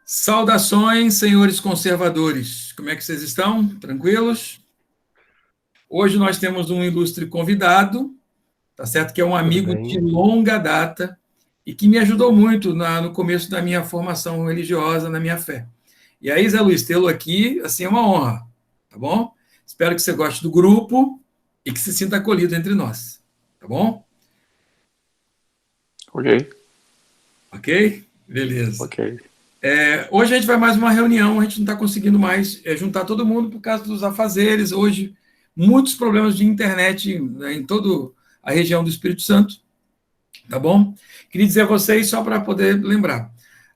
Saudações, senhores conservadores. Como é que vocês estão? Tranquilos? Hoje nós temos um ilustre convidado, tá certo? Que é um amigo de longa data e que me ajudou muito no começo da minha formação religiosa, na minha fé. E aí, Zé Luiz, tê-lo aqui, assim, é uma honra, tá bom? Espero que você goste do grupo e que se sinta acolhido entre nós, tá bom? Ok. Ok? Beleza. Ok. Hoje a gente vai mais uma reunião, a gente não está conseguindo mais juntar todo mundo por causa dos afazeres. Hoje, muitos problemas de internet, né, em toda a região do Espírito Santo, tá bom? Queria dizer a vocês, só para poder lembrar,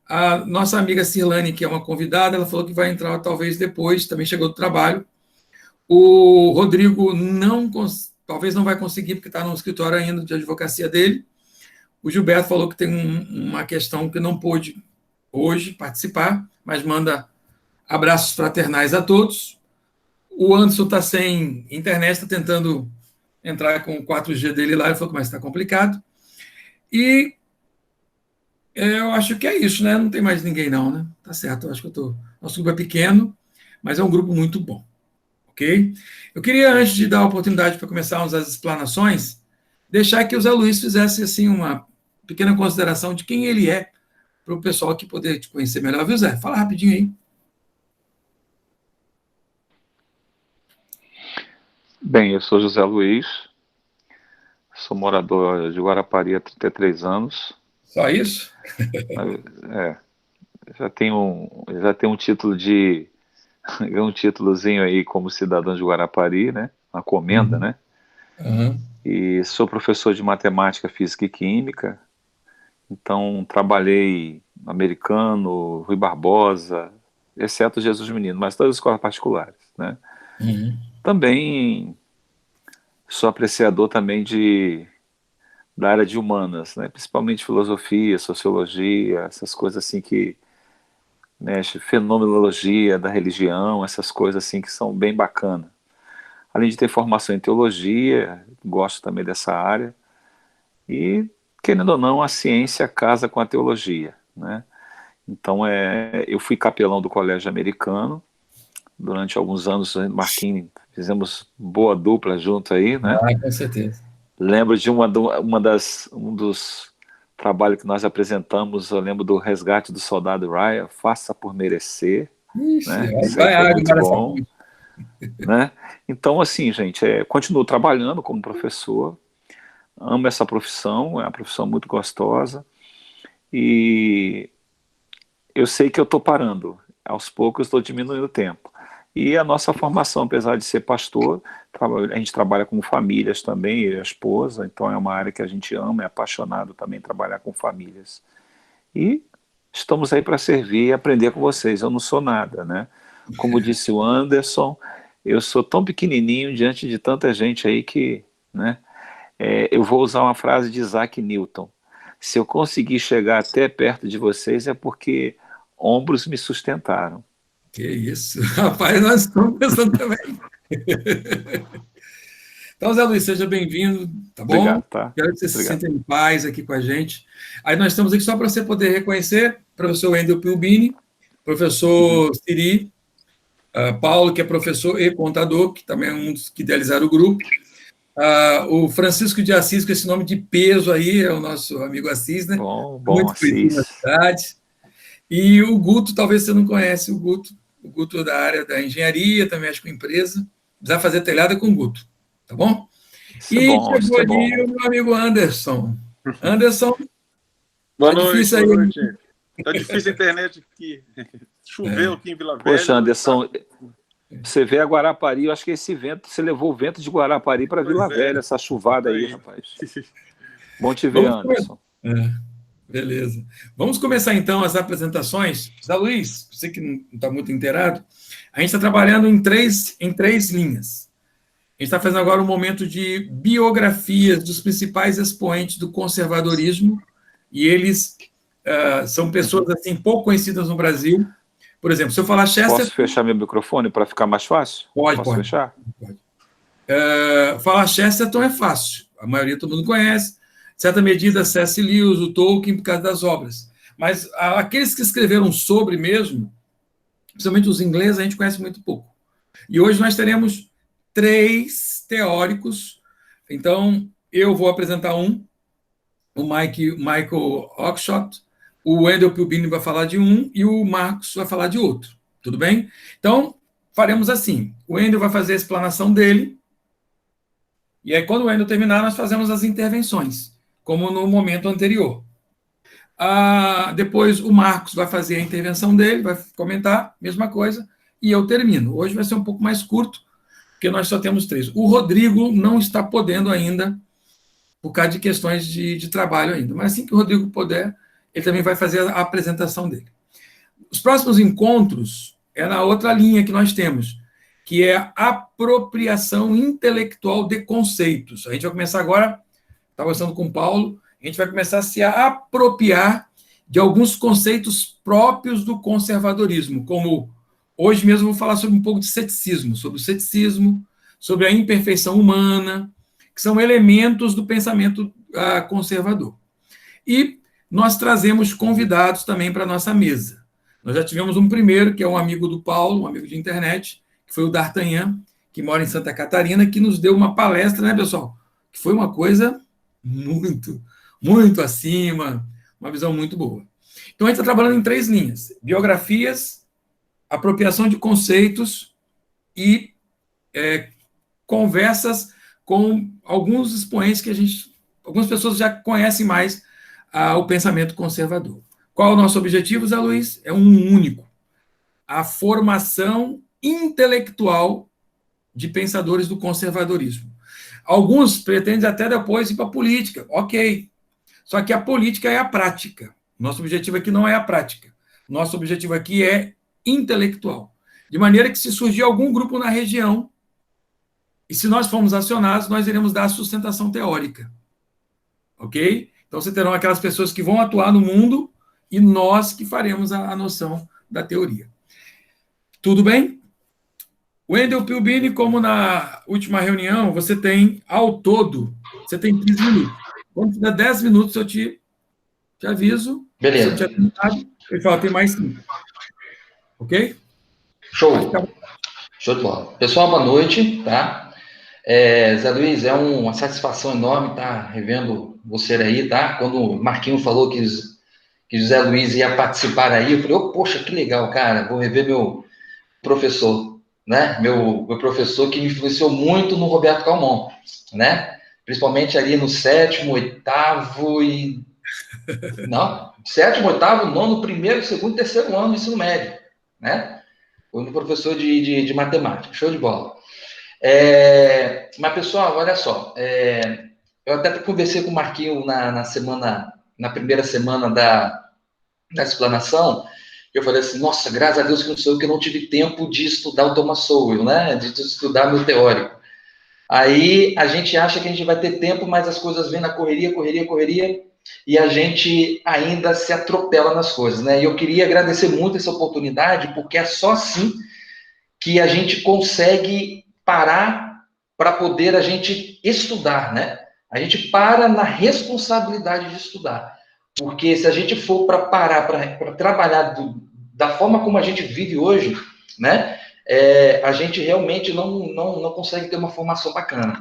a nossa amiga Cirlane, que é uma convidada, ela falou que vai entrar talvez depois, também chegou do trabalho. O Rodrigo talvez não vai conseguir, porque está no escritório ainda de advocacia dele. O Gilberto falou que tem uma questão que não pôde hoje participar, mas manda abraços fraternais a todos. O Anderson está sem internet, está tentando entrar com o 4G dele lá, ele falou que está complicado. E eu acho que é isso, né? Não tem mais ninguém não, né? Tá certo, eu acho que nosso grupo é pequeno, mas é um grupo muito bom, ok? Eu queria, antes de dar a oportunidade para começarmos as explanações, deixar que o Zé Luiz fizesse assim, uma pequena consideração de quem ele é, para o pessoal aqui poder te conhecer melhor, viu, Zé? Fala rapidinho aí. Bem, eu sou José Luiz, sou morador de Guarapari há 33 anos. Só isso? Já tenho um título um títulozinho aí como cidadão de Guarapari, né? Uma comenda, né? Uhum. E sou professor de matemática, física e química. Então trabalhei no Americano, Rui Barbosa, exceto Jesus Menino, mas todas as escolas particulares, né? Uhum. Também sou apreciador também da área de humanas, né? Principalmente filosofia, sociologia, essas coisas assim que mexe, fenomenologia da religião, essas coisas assim que são bem bacanas. Além de ter formação em teologia, gosto também dessa área. E, querendo ou não, a ciência casa com a teologia, né? Então, eu fui capelão do Colégio Americano durante alguns anos, Marquinhos, fizemos boa dupla junto aí, né? Ah, com certeza. Lembro de um dos trabalhos que nós apresentamos, eu lembro do Resgate do Soldado Ryan, Faça por Merecer, Ixi, né? Isso aí foi muito bom, essa né? Então, assim, gente, continuo trabalhando como professor, amo essa profissão, é uma profissão muito gostosa, e eu sei que eu estou parando, aos poucos estou diminuindo o tempo. E a nossa formação, apesar de ser pastor, a gente trabalha com famílias também, eu e a esposa, então é uma área que a gente ama, é apaixonado também trabalhar com famílias. E estamos aí para servir e aprender com vocês, eu não sou nada, né? Como disse o Anderson, eu sou tão pequenininho diante de tanta gente aí que, né? Eu vou usar uma frase de Isaac Newton: se eu conseguir chegar até perto de vocês é porque ombros me sustentaram. Que isso, rapaz, nós estamos pensando também. Então, Zé Luiz, seja bem-vindo, tá bom? Obrigado, tá? Quero que você se sinta em paz aqui com a gente. Aí nós estamos aqui só para você poder reconhecer, professor Wendel Pilbini, professor Siri, Paulo, que é professor e contador, que também é um dos que idealizaram o grupo, o Francisco de Assis, com esse nome de peso aí, é o nosso amigo Assis, né? Bom, Muito conhecido na cidade. E o Guto, talvez você não conhece o Guto da área da engenharia, também acho que empresa, precisa fazer telhada com o Guto, tá bom? Isso é bom, chegou ali o meu amigo Anderson. Anderson, boa noite, boa noite. Tá difícil a internet aqui. Choveu aqui em Vila Velha. Poxa, Anderson, você vê a Guarapari, eu acho que esse vento, você levou o vento de Guarapari para Vila Velha, essa chuvada aí, rapaz. Bom te ver, Anderson. Beleza. Vamos começar, então, as apresentações. Zé Luiz, você que não está muito inteirado, a gente está trabalhando em três linhas. A gente está fazendo agora um momento de biografias dos principais expoentes do conservadorismo, e eles são pessoas assim, pouco conhecidas no Brasil. Por exemplo, se eu falar Chesterton... Posso fechar meu microfone para ficar mais fácil? Pode. Fechar? Pode. Falar Chesterton é fácil, a maioria todo mundo conhece. Em certa medida, C.S. Lewis, o Tolkien, por causa das obras. Mas aqueles que escreveram sobre mesmo, principalmente os ingleses, a gente conhece muito pouco. E hoje nós teremos 3 teóricos. Então, eu vou apresentar um, o Michael Oakeshott, o Wendell Pilbini vai falar de um e o Marcos vai falar de outro. Tudo bem? Então, faremos assim. O Wendell vai fazer a explanação dele, e aí, quando o Wendell terminar, nós fazemos as intervenções, como no momento anterior. Depois, o Marcos vai fazer a intervenção dele, vai comentar, mesma coisa, e eu termino. Hoje vai ser um pouco mais curto, porque nós só temos 3. O Rodrigo não está podendo ainda, por causa de questões de trabalho ainda. Mas assim que o Rodrigo puder, ele também vai fazer a apresentação dele. Os próximos encontros é na outra linha que nós temos, que é a apropriação intelectual de conceitos. A gente vai começar agora, estava conversando com o Paulo, a gente vai começar a se apropriar de alguns conceitos próprios do conservadorismo, como hoje mesmo vou falar sobre um pouco de ceticismo, sobre o ceticismo, sobre a imperfeição humana, que são elementos do pensamento conservador. E nós trazemos convidados também para a nossa mesa. Nós já tivemos um primeiro, que é um amigo do Paulo, um amigo de internet, que foi o D'Artagnan, que mora em Santa Catarina, que nos deu uma palestra, né, pessoal? Que foi uma coisa muito acima, uma visão muito boa. Então, a gente está trabalhando em 3 linhas: biografias, apropriação de conceitos e conversas com alguns expoentes que algumas pessoas já conhecem mais o pensamento conservador. Qual é o nosso objetivo, Zé Luiz? É um único: a formação intelectual de pensadores do conservadorismo. Alguns pretendem até depois ir para a política, ok. Só que a política é a prática. Nosso objetivo aqui não é a prática. Nosso objetivo aqui é intelectual. De maneira que, se surgir algum grupo na região, e se nós formos acionados, nós iremos dar a sustentação teórica. Ok? Então, você terão aquelas pessoas que vão atuar no mundo e nós que faremos a noção da teoria. Tudo bem? Wendell Pilbini, como na última reunião, você tem, ao todo, você tem 15 minutos. Quando tiver 10 minutos, eu te aviso. Beleza. Se eu tinha tentado, ele fala, tem mais 5. Ok? Show. Show de bola. Pessoal, boa noite, tá? Zé Luiz, é uma satisfação enorme estar revendo você aí, tá? Quando o Marquinho falou que o Zé Luiz ia participar aí, eu falei, poxa, que legal, cara, vou rever meu professor, né? Meu professor que me influenciou muito no Roberto Calmon, né? Principalmente ali no 7º, 8º e... Não, 7º, 8º, 9º, 1º, 2º, 3º ano do ensino médio, né? Foi um professor de matemática, show de bola. Mas, pessoal, olha só, eu até conversei com o Marquinho na primeira semana da explanação. Eu falei assim, nossa, graças a Deus que não sou eu, que eu não tive tempo de estudar o Thomas Sowell, né? De estudar meu teórico. Aí a gente acha que a gente vai ter tempo, mas as coisas vêm na correria, e a gente ainda se atropela nas coisas, né? E eu queria agradecer muito essa oportunidade, porque é só assim que a gente consegue parar para poder a gente estudar, né? A gente para na responsabilidade de estudar. Porque se a gente for para parar, para trabalhar da forma como a gente vive hoje, né? A gente realmente não consegue ter uma formação bacana.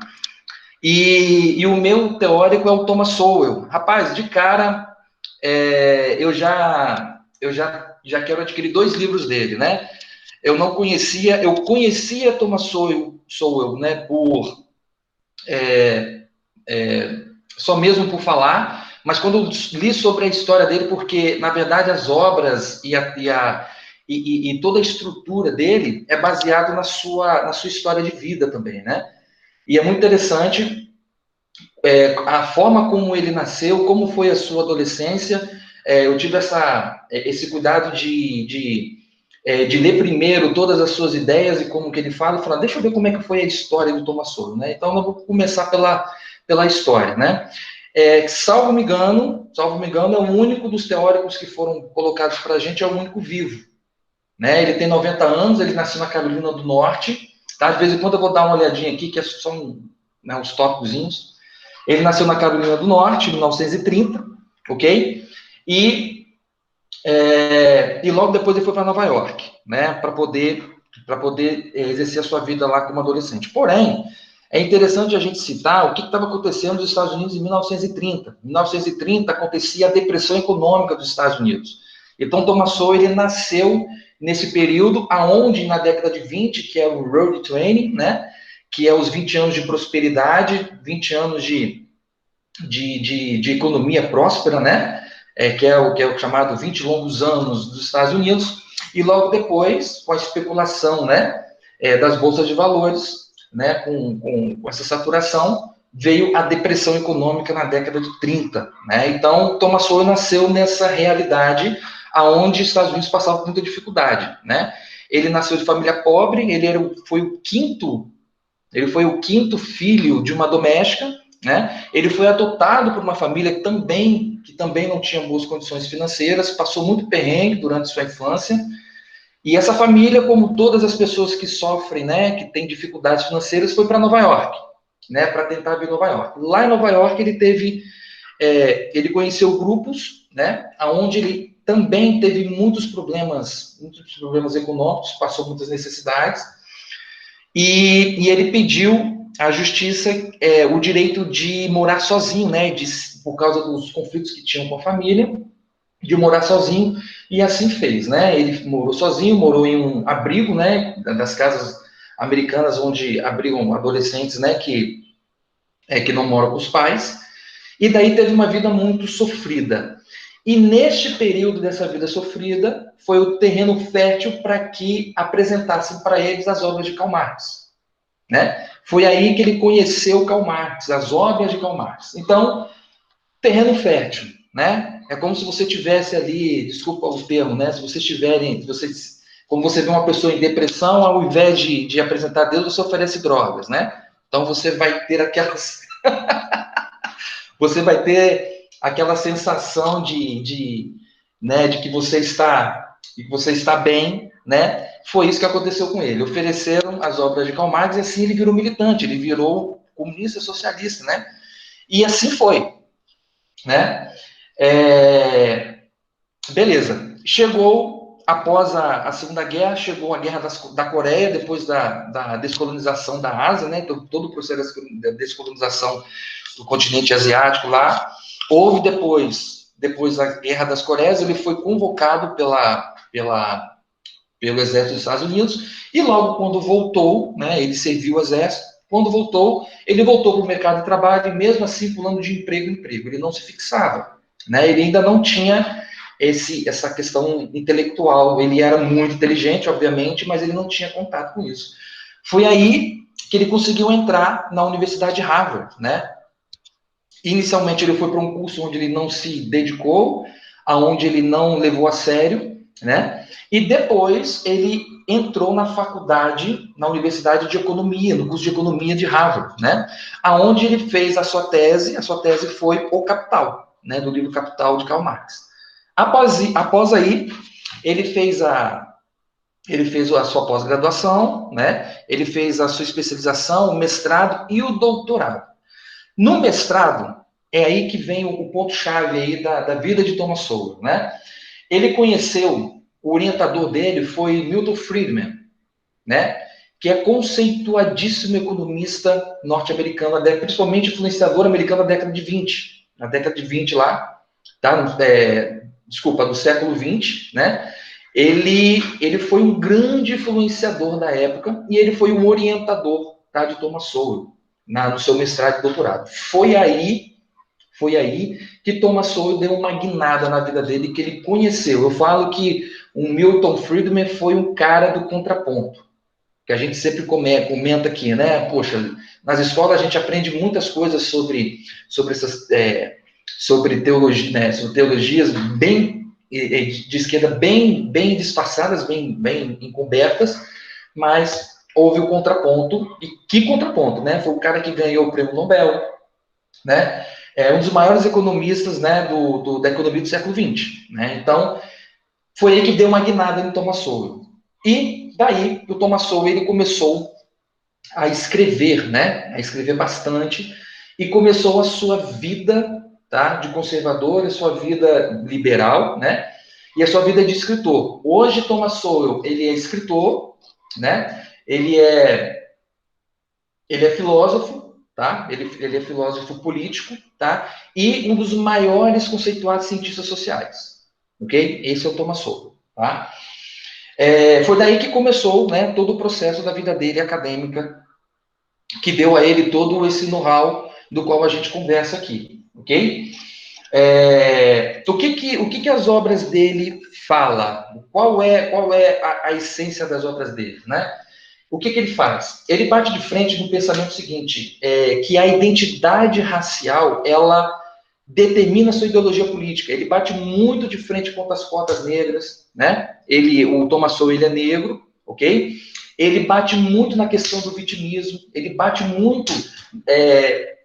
E o meu teórico é o Thomas Sowell. Rapaz, de cara, eu já quero adquirir 2 livros dele, né? Eu conhecia Thomas Sowell, né, só mesmo por falar, mas quando eu li sobre a história dele, porque, na verdade, as obras e toda a estrutura dele é baseado na sua história de vida também, né? E é muito interessante a forma como ele nasceu, como foi a sua adolescência. Eu tive esse cuidado de ler primeiro todas as suas ideias e como que ele fala, e falar, deixa eu ver como é que foi a história do Thomas Sowell, né? Então, eu vou começar pela história, né? Salvo me engano, é o único dos teóricos que foram colocados para a gente, é o único vivo, né? Ele tem 90 anos, ele nasceu na Carolina do Norte, tá? De vez em quando eu vou dar uma olhadinha aqui, que são uns tópicozinhos. Ele nasceu na Carolina do Norte, em 1930, ok? E E logo depois ele foi para Nova York, né, para poder exercer a sua vida lá como adolescente. Porém, é interessante a gente citar o que estava acontecendo nos Estados Unidos em 1930. Em 1930 acontecia a depressão econômica dos Estados Unidos. Então, Thomas Sowell, ele nasceu nesse período, aonde na década de 20, que é o Road Training, né, que é os 20 anos de prosperidade, 20 anos de economia próspera, né, que é o chamado 20 longos anos dos Estados Unidos, e logo depois, com a especulação, né, das bolsas de valores, né, com essa saturação, veio a depressão econômica na década de 30. Né? Então, Thomas Sowell nasceu nessa realidade aonde os Estados Unidos passavam por muita dificuldade. Né? Ele nasceu de família pobre, foi o quinto filho de uma doméstica, né? Ele foi adotado por uma família que também não tinha boas condições financeiras, passou muito perrengue durante sua infância. E essa família, como todas as pessoas que sofrem, né, que têm dificuldades financeiras, foi para Nova York, né, para tentar vir em Nova York. Lá em Nova York ele conheceu grupos, né, onde ele também teve muitos problemas econômicos, passou muitas necessidades, e ele pediu à justiça o direito de morar sozinho, né, por causa dos conflitos que tinham com a família, de morar sozinho, e assim fez, né? Ele morou sozinho, morou em um abrigo, né? Das casas americanas onde abrigam adolescentes, né? Que não moram com os pais. E daí teve uma vida muito sofrida. E neste período dessa vida sofrida, foi o terreno fértil para que apresentassem para eles as obras de Karl Marx, né? Foi aí que ele conheceu Karl Marx, as obras de Karl Marx. Então, terreno fértil, né? É como se você tivesse ali, desculpa o termo, né? Se vocês tiverem, como você vê uma pessoa em depressão, ao invés de apresentar Deus, você oferece drogas, né? Então você vai ter você vai ter aquela sensação né, de que você está bem, né? Foi isso que aconteceu com ele. Ofereceram as obras de Karl Marx e assim ele virou militante, ele virou comunista socialista, né? E assim foi, né? Beleza. Chegou, após a Segunda Guerra, chegou a Guerra da Coreia, depois da descolonização da Ásia, né? Todo o processo da descolonização do continente asiático lá. Houve depois da Guerra das Coreias, ele foi convocado pelo exército dos Estados Unidos, e logo quando voltou, né, ele serviu o exército, quando voltou, ele voltou para o mercado de trabalho, e mesmo assim pulando de emprego em emprego, ele não se fixava, né, ele ainda não tinha essa questão intelectual, ele era muito inteligente, obviamente, mas ele não tinha contato com isso. Foi aí que ele conseguiu entrar na Universidade de Harvard, né? Inicialmente ele foi para um curso onde ele não se dedicou, aonde ele não levou a sério, né? E depois ele entrou na Universidade de Economia, no curso de Economia de Harvard, né? Aonde ele fez a sua tese foi O Capital, né? Do livro Capital de Karl Marx. Após aí, ele fez a sua pós-graduação, né? Ele fez a sua especialização, o mestrado e o doutorado. No mestrado, é aí que vem o ponto-chave aí da vida de Thomas Sowell, né? Ele conheceu, o orientador dele foi Milton Friedman, né? Que é conceituadíssimo economista norte-americano, principalmente influenciador americano da década de 20. Na década de 20 lá, tá? Do século 20, né? Ele foi um grande influenciador da época e ele foi um orientador, tá, de Thomas Sowell no seu mestrado e doutorado. Foi aí que Thomas Sowell deu uma guinada na vida dele, que ele conheceu. Eu falo que o Milton Friedman foi um cara do contraponto, que a gente sempre comenta aqui, né? Poxa, nas escolas a gente aprende muitas coisas sobre teologia, né? Sobre teologias bem de esquerda, bem disfarçadas, bem encobertas, mas houve o contraponto, e que contraponto, né? Foi o cara que ganhou o prêmio Nobel, né? Um dos maiores economistas, né, da economia do século XX, né? Então, foi aí que deu uma guinada em Thomas Sowell. E daí, o Thomas Sowell, ele começou a escrever, né? A escrever bastante, e começou a sua vida, tá, de conservador, a sua vida liberal, né? e a sua vida de escritor. Hoje, Thomas Sowell, ele é escritor, né? Ele é filósofo, tá? Ele é filósofo político, tá? E um dos maiores conceituados cientistas sociais, ok? Esse é o Thomas Sowell, tá? Foi daí que começou, né, todo o processo da vida dele acadêmica, que deu a ele todo esse know-how do qual a gente conversa aqui, ok? O que as obras dele falam? Qual é a essência das obras dele, né? O que ele faz? Ele bate de frente no pensamento seguinte, que a identidade racial, ela determina a sua ideologia política. Ele bate muito de frente contra as cotas negras, né? O Thomas Sowell, ele é negro, ok? Ele bate muito na questão do vitimismo, ele bate muito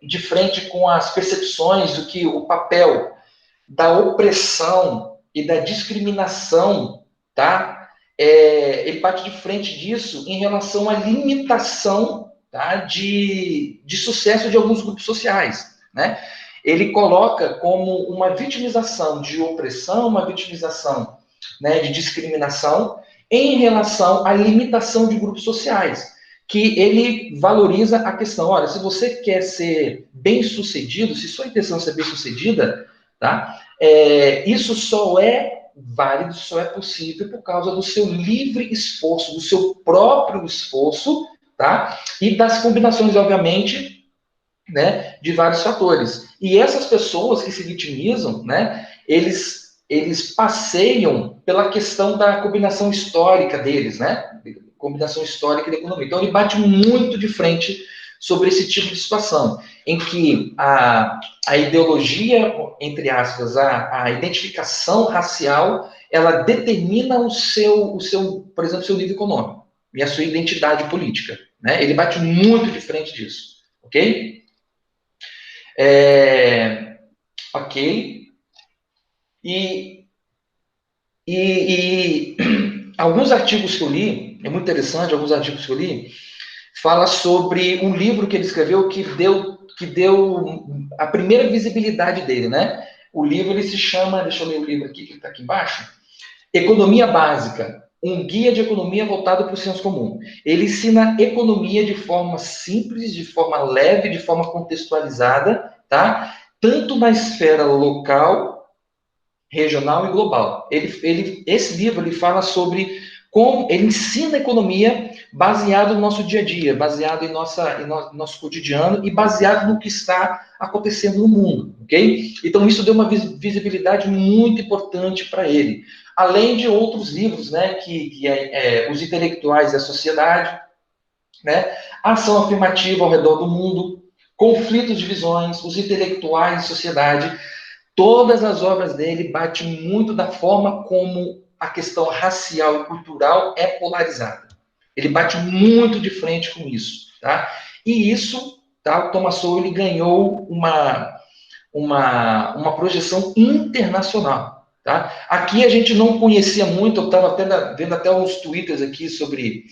de frente com as percepções do que o papel da opressão e da discriminação, tá? Ele bate de frente disso em relação à limitação, tá, de sucesso de alguns grupos sociais, né? Ele coloca como uma vitimização de opressão, uma vitimização, né, de discriminação em relação à limitação de grupos sociais, que ele valoriza a questão, olha, se você quer ser bem-sucedido, se sua intenção é ser bem-sucedida, tá? Isso só é válido, só é possível por causa do seu livre esforço, do seu próprio esforço, tá? E das combinações, obviamente, né, de vários fatores. E essas pessoas que se vitimizam, né, eles passeiam pela questão da combinação histórica deles, né? Combinação histórica da economia. Então, ele bate muito de frente sobre esse tipo de situação, em que a ideologia, entre aspas, a identificação racial, ela determina o seu, por exemplo, seu nível econômico e a sua identidade política, né? Ele bate muito de frente disso, ok? Ok. E alguns artigos que eu li, é muito interessante, alguns artigos que eu li, fala sobre um livro que ele escreveu que deu a primeira visibilidade dele, né? O livro, ele se chama, deixa eu ler o livro aqui, que está aqui embaixo, Economia Básica, um guia de economia voltado para o senso comum. Ele ensina economia de forma simples, de forma leve, de forma contextualizada, tá? Tanto na esfera local, regional e global. Esse livro, ele fala sobre como ele ensina a economia baseado no nosso dia a dia, baseado em nosso cotidiano e baseado no que está acontecendo no mundo, ok? Então, isso deu uma visibilidade muito importante para ele. Além de outros livros, né, que Os Intelectuais e a Sociedade, né, Ação Afirmativa ao Redor do Mundo, Conflitos de Visões, Os Intelectuais e Sociedade. Todas as obras dele batem muito da forma como a questão racial e cultural é polarizada. Ele bate muito de frente com isso, tá? E isso, tá? O Thomas Sowell, ele ganhou uma projeção internacional, tá? Aqui a gente não conhecia muito, eu estava vendo até uns twitters aqui sobre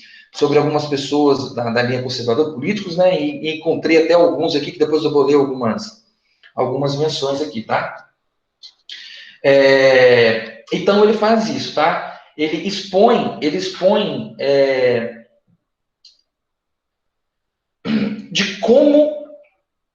algumas pessoas da linha conservadora, políticos, né? E encontrei até alguns aqui, que depois eu vou ler algumas menções aqui, tá? Então ele faz isso, tá? Ele expõe de como.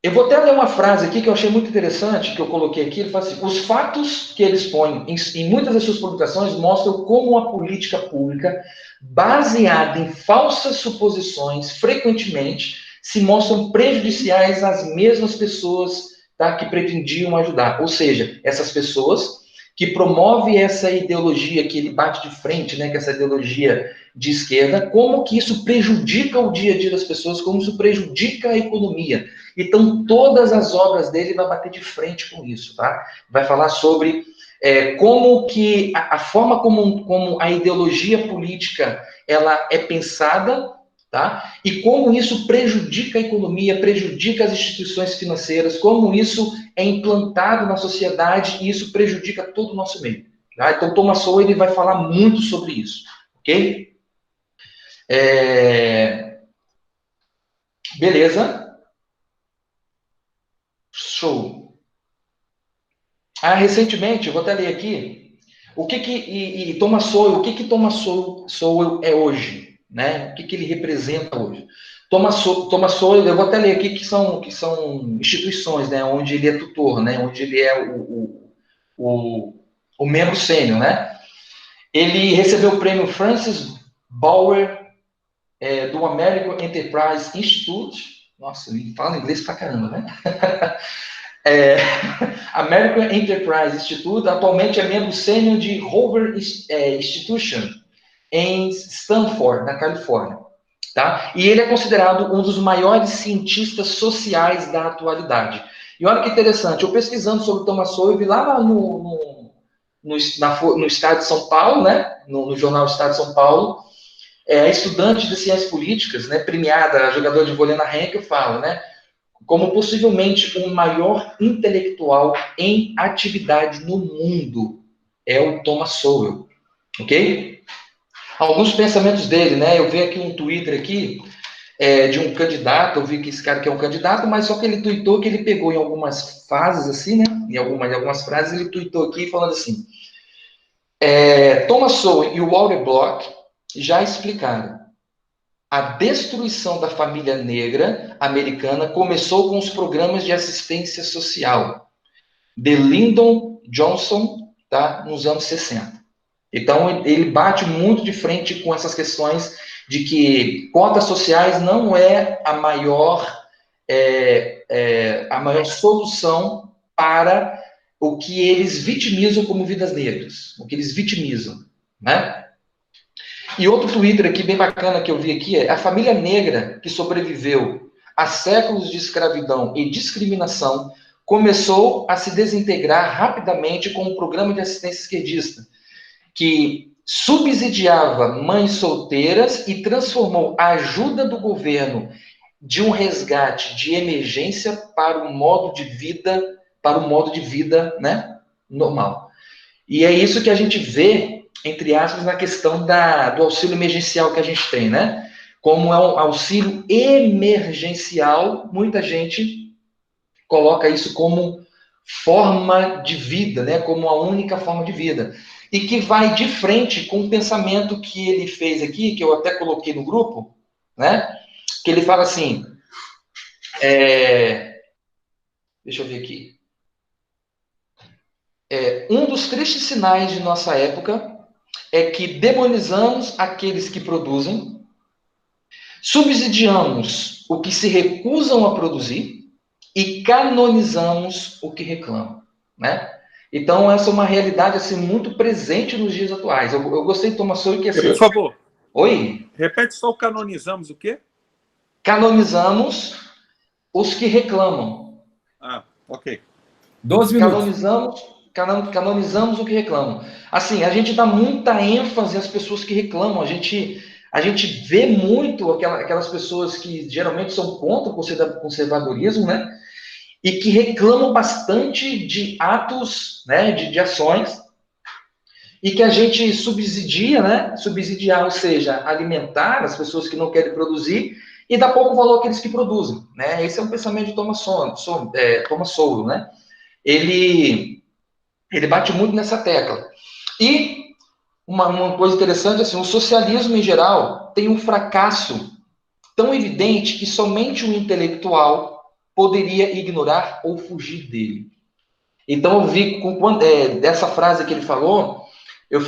Eu vou até ler uma frase aqui que eu achei muito interessante, que eu coloquei aqui. Ele fala assim: os fatos que ele expõe em muitas das suas publicações mostram como a política pública, baseada em falsas suposições, frequentemente se mostram prejudiciais às mesmas pessoas, tá, que pretendiam ajudar. Ou seja, essas pessoas que promove essa ideologia que ele bate de frente, né, que essa ideologia de esquerda, como que isso prejudica o dia a dia das pessoas, como isso prejudica a economia. Então, todas as obras dele vai bater de frente com isso, tá? Vai falar sobre como que a forma como a ideologia política ela é pensada, tá? E como isso prejudica a economia, prejudica as instituições financeiras, como isso é implantado na sociedade e isso prejudica todo o nosso meio. Tá? Então, Thomas Sowell, ele vai falar muito sobre isso, ok? Beleza? Show. Recentemente, eu vou até ler aqui, Thomas Sowell, o que Thomas Sowell é hoje, né? O que ele representa hoje? Thomas Sowell, eu vou até ler aqui que são instituições, né? Onde ele é tutor, né? Onde ele é o membro sênior, né? Ele recebeu o prêmio Francis Bauer do American Enterprise Institute. Nossa, ele fala inglês pra caramba, né? American Enterprise Institute, atualmente é membro sênior de Hoover Institution, em Stanford, na Califórnia. Tá? E ele é considerado um dos maiores cientistas sociais da atualidade. E olha que interessante, eu pesquisando sobre Thomas Sowell, eu vi lá no estado de São Paulo, né? no jornal Estado de São Paulo, estudante de ciências políticas, né? Premiada, jogador de vôlei na Henkel, fala, né? Como possivelmente o maior intelectual em atividade no mundo é o Thomas Sowell, ok? Alguns pensamentos dele, né? Eu vi aqui um Twitter aqui de um candidato, eu vi que esse cara aqui é um candidato, mas só que ele tweetou que ele pegou em algumas fases assim, né? Em algumas frases ele tweetou aqui falando assim: Thomas Sowell e o Walter Block já explicaram. A destruição da família negra americana começou com os programas de assistência social de Lyndon Johnson, tá, nos anos 60. Então, ele bate muito de frente com essas questões de que cotas sociais não é a maior solução para o que eles vitimizam como vidas negras, o que eles vitimizam, né? E outro Twitter aqui bem bacana que eu vi aqui a família negra que sobreviveu a séculos de escravidão e discriminação começou a se desintegrar rapidamente com um programa de assistência esquerdista que subsidiava mães solteiras e transformou a ajuda do governo de um resgate de emergência para o modo de vida, né, normal. E é isso que a gente vê, entre aspas, na questão do auxílio emergencial que a gente tem, né? Como é um auxílio emergencial, muita gente coloca isso como forma de vida, né? Como a única forma de vida. E que vai de frente com o pensamento que ele fez aqui, que eu até coloquei no grupo, né? Que ele fala assim, deixa eu ver aqui. Um dos tristes sinais de nossa época é que demonizamos aqueles que produzem, subsidiamos o que se recusam a produzir e canonizamos o que reclamam, né? Então, essa é uma realidade assim, muito presente nos dias atuais. Eu gostei de Thomas Sowell que assim... Por favor. Oi? Repete só o canonizamos o quê? Canonizamos os que reclamam. Ah, ok. 12 minutos. Canonizamos o que reclamam. Assim, a gente dá muita ênfase às pessoas que reclamam. A gente vê muito aquelas pessoas que geralmente são contra o conservadorismo, né? E que reclamam bastante de atos, né? De ações. E que a gente subsidia, né? Subsidiar, ou seja, alimentar as pessoas que não querem produzir e dar pouco valor àqueles que produzem, né? Esse é um pensamento de Thomas Sowell, né? Ele bate muito nessa tecla. E uma coisa interessante, assim, o socialismo em geral tem um fracasso tão evidente que somente um intelectual poderia ignorar ou fugir dele. Então eu vi dessa frase que ele falou, eu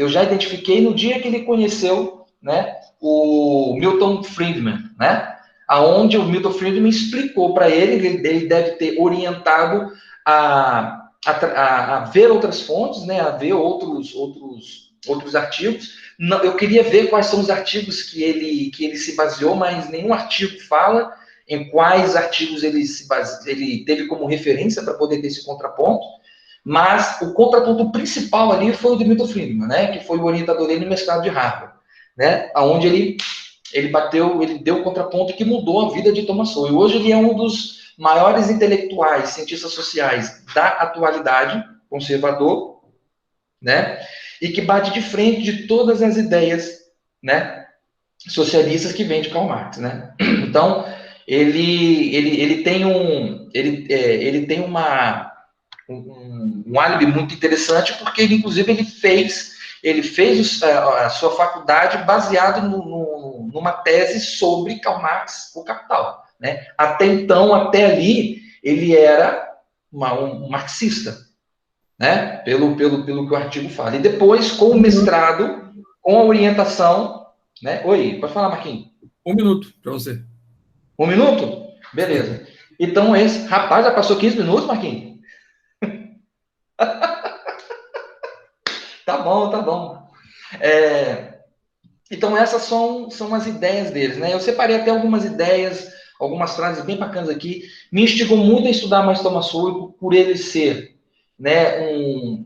já identifiquei no dia que ele conheceu, né, o Milton Friedman, né, aonde o Milton Friedman explicou para ele deve ter orientado a ver outras fontes, né, a ver outros artigos. Não, eu queria ver quais são os artigos que ele se baseou, mas nenhum artigo fala em quais artigos ele teve como referência para poder ter esse contraponto. Mas o contraponto principal ali foi o de Milton Friedman, né, que foi o orientador dele no mestrado de Harvard, né, onde ele deu o contraponto que mudou a vida de Thomas Sowell. E hoje ele é um dos maiores intelectuais, cientistas sociais da atualidade, conservador, né, e que bate de frente de todas as ideias, né, socialistas que vem de Karl Marx, né. Então ele tem um álibi muito interessante, porque ele, inclusive, ele fez a sua faculdade baseado numa tese sobre Karl Marx, o Capital, né? Até então, até ali, ele era um marxista, né? Pelo que o artigo fala. E depois, com o mestrado, com a orientação, né? Oi, pode falar, Marquinhos. 1 minuto para você. 1 minuto? Beleza. Então, rapaz, já passou 15 minutos, Marquinhos? Tá bom, tá bom. Então, essas são as ideias deles, né? Eu separei até algumas ideias, algumas frases bem bacanas aqui. Me instigou muito a estudar mais Thomas Sowell por ele ser, né,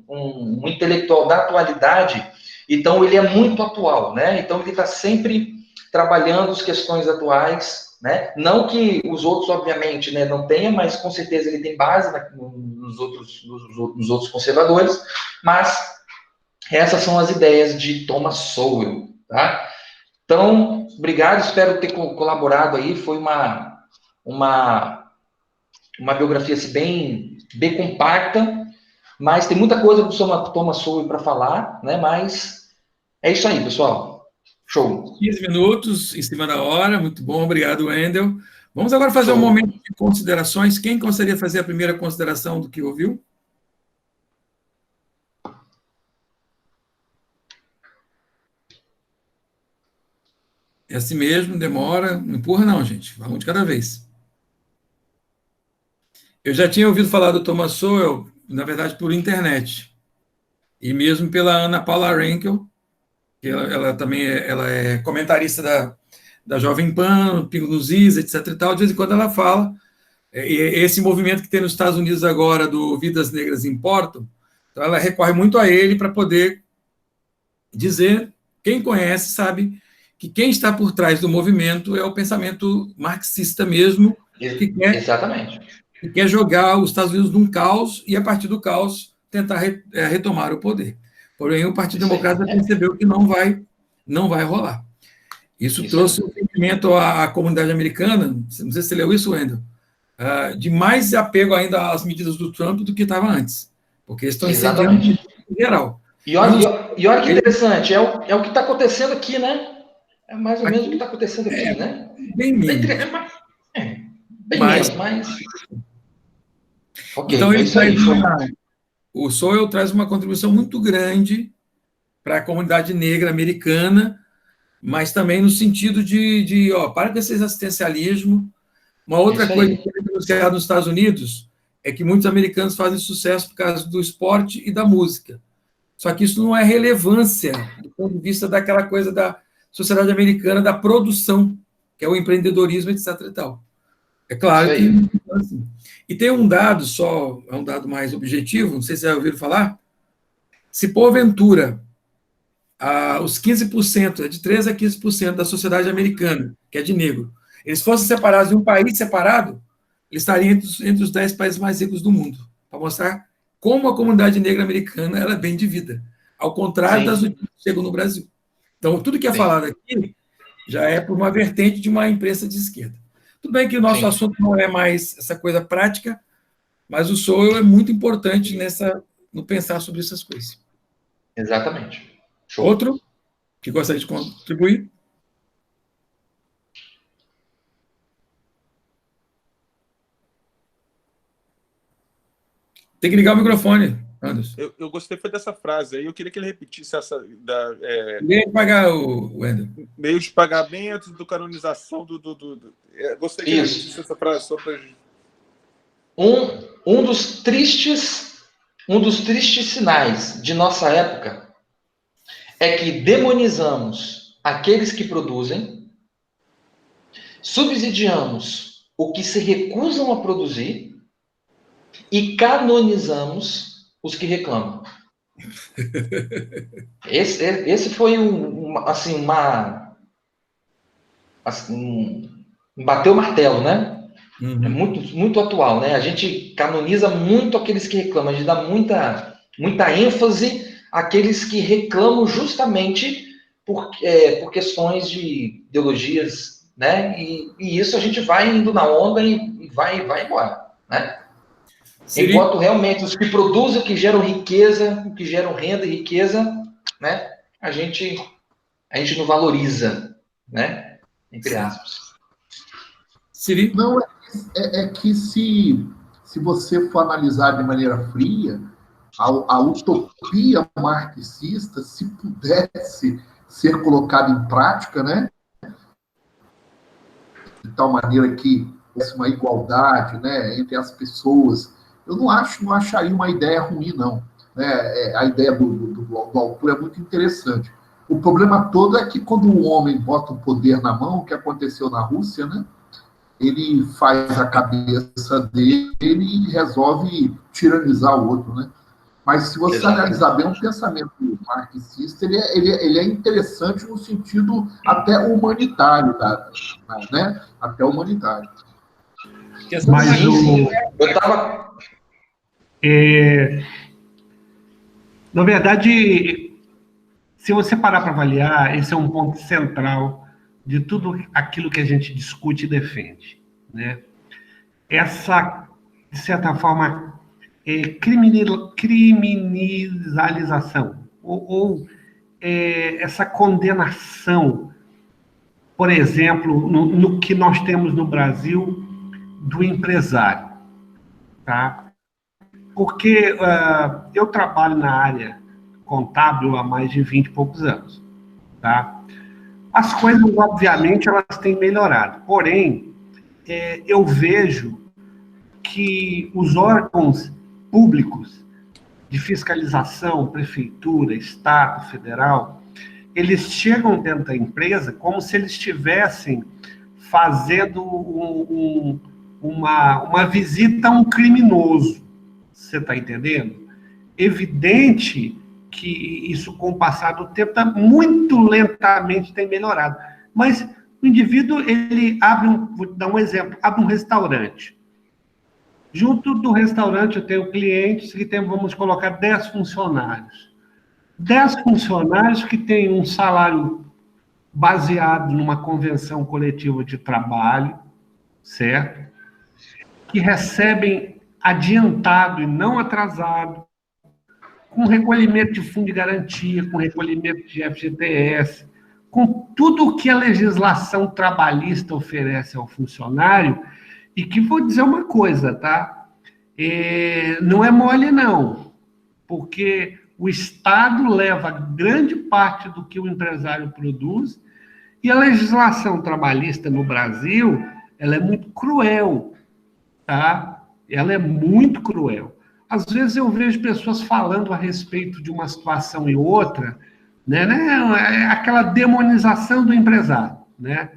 um intelectual da atualidade. Então, ele é muito atual, né? Então, ele está sempre trabalhando as questões atuais, né? Não que os outros, obviamente, né, não tenham, mas com certeza ele tem base nos outros conservadores, mas essas são as ideias de Thomas Sowell, tá? Então, obrigado, espero ter colaborado aí, foi uma biografia assim, bem compacta, mas tem muita coisa do Thomas Sowell para falar, né? Mas é isso aí, pessoal. Show. 15 minutos em cima da hora, muito bom, obrigado, Wendel. Vamos agora fazer um momento de considerações. Quem gostaria de fazer a primeira consideração do que ouviu? É assim mesmo, demora, não empurra não, gente, vamos de cada vez. Eu já tinha ouvido falar do Thomas Sowell, na verdade, por internet, e mesmo pela Ana Paula Renkel, que ela também é comentarista da Jovem Pan, Pingo nos Is, etc. e tal. De vez em quando ela fala, esse movimento que tem nos Estados Unidos agora do Vidas Negras Importam, então ela recorre muito a ele para poder dizer, quem conhece sabe que quem está por trás do movimento é o pensamento marxista mesmo, Exatamente. Que quer jogar os Estados Unidos num caos e, a partir do caos, tentar retomar o poder. Porém, o Partido Democrata percebeu que não vai rolar. Isso trouxe um sentimento à comunidade americana, não sei se você leu isso, Wendel, de mais apego ainda às medidas do Trump do que estava antes, porque eles estão incendiando em geral. E olha que interessante, é o que está acontecendo aqui, né? É mais ou menos o que está acontecendo aqui, né? Bem menos. Bem menos, mas... Ok, então, é isso aí. O Sowell traz uma contribuição muito grande para a comunidade negra americana, mas também no sentido de para com esse assistencialismo. Uma outra coisa que é denunciada nos Estados Unidos é que muitos americanos fazem sucesso por causa do esporte e da música. Só que isso não é relevância do ponto de vista daquela coisa da sociedade americana, da produção, que é o empreendedorismo, etc. e tal. É claro que... Assim. E tem um dado só, é um dado mais objetivo, não sei se vocês já ouviram falar, se porventura os 15%, de 13% a 15% da sociedade americana, que é de negro, eles fossem separados de um país separado, eles estariam entre os 10 países mais ricos do mundo, para mostrar como a comunidade negra americana ela é bem de vida, ao contrário das notícias que chegam no Brasil. Então, tudo que é falado aqui já é por uma vertente de uma imprensa de esquerda. Tudo bem que o nosso assunto não é mais essa coisa prática, mas o Sowell é muito importante no pensar sobre essas coisas. Exatamente. Show. Outro que gostaria de contribuir? Tem que ligar o microfone, Anderson. Eu gostei foi dessa frase aí, eu queria que ele repetisse essa... Ninguém vai pagar o Wendel. Meio de pagamento, do canonização gostei que ele repetisse essa frase só para... Um dos tristes sinais de nossa época é que demonizamos aqueles que produzem, subsidiamos o que se recusam a produzir e canonizamos os que reclamam. Esse foi bateu o martelo, né? É muito, muito atual, né? A gente canoniza muito aqueles que reclamam, a gente dá muita ênfase àqueles que reclamam justamente por questões de ideologias, né? E isso a gente vai indo na onda e vai embora, né? Enquanto realmente os que produzem, o que geram riqueza, o que geram renda e riqueza, né, a gente não valoriza, né? Entre aspas. Siri? Não, é que se você for analisar de maneira fria, a utopia marxista, se pudesse ser colocada em prática, né? De tal maneira que houvesse uma igualdade, né, entre as pessoas, eu não acharia uma ideia ruim, não. Né? A ideia do autor é muito interessante. O problema todo é que quando o homem bota o poder na mão, o que aconteceu na Rússia, né? Ele faz a cabeça dele e resolve tiranizar o outro, né? Mas se você analisar bem o pensamento marxista, ele é interessante no sentido até humanitário, né? Até humanitário. Mas eu tava... na verdade, se você parar para avaliar, esse é um ponto central de tudo aquilo que a gente discute e defende, né? Essa, de certa forma, criminalização, ou essa condenação, por exemplo, no que nós temos no Brasil, do empresário, tá? Porque eu trabalho na área contábil há mais de 20 e poucos anos, tá? As coisas, obviamente, elas têm melhorado, porém, eu vejo que os órgãos públicos de fiscalização, prefeitura, estado, federal, eles chegam dentro da empresa como se eles estivessem fazendo uma visita a um criminoso. Você está entendendo? Evidente que isso, com o passar do tempo, muito lentamente tem melhorado. Mas o indivíduo, ele vou dar um exemplo, abre um restaurante. Junto do restaurante eu tenho clientes que vamos colocar 10 funcionários. 10 funcionários que têm um salário baseado numa convenção coletiva de trabalho, certo? Que recebem adiantado e não atrasado, com recolhimento de fundo de garantia, com recolhimento de FGTS, com tudo o que a legislação trabalhista oferece ao funcionário, e que vou dizer uma coisa, tá? Não é mole, não, porque o Estado leva grande parte do que o empresário produz, e a legislação trabalhista no Brasil, ela é muito cruel, tá? Ela é muito cruel. Às vezes eu vejo pessoas falando a respeito de uma situação e outra, né? Aquela demonização do empresário, né?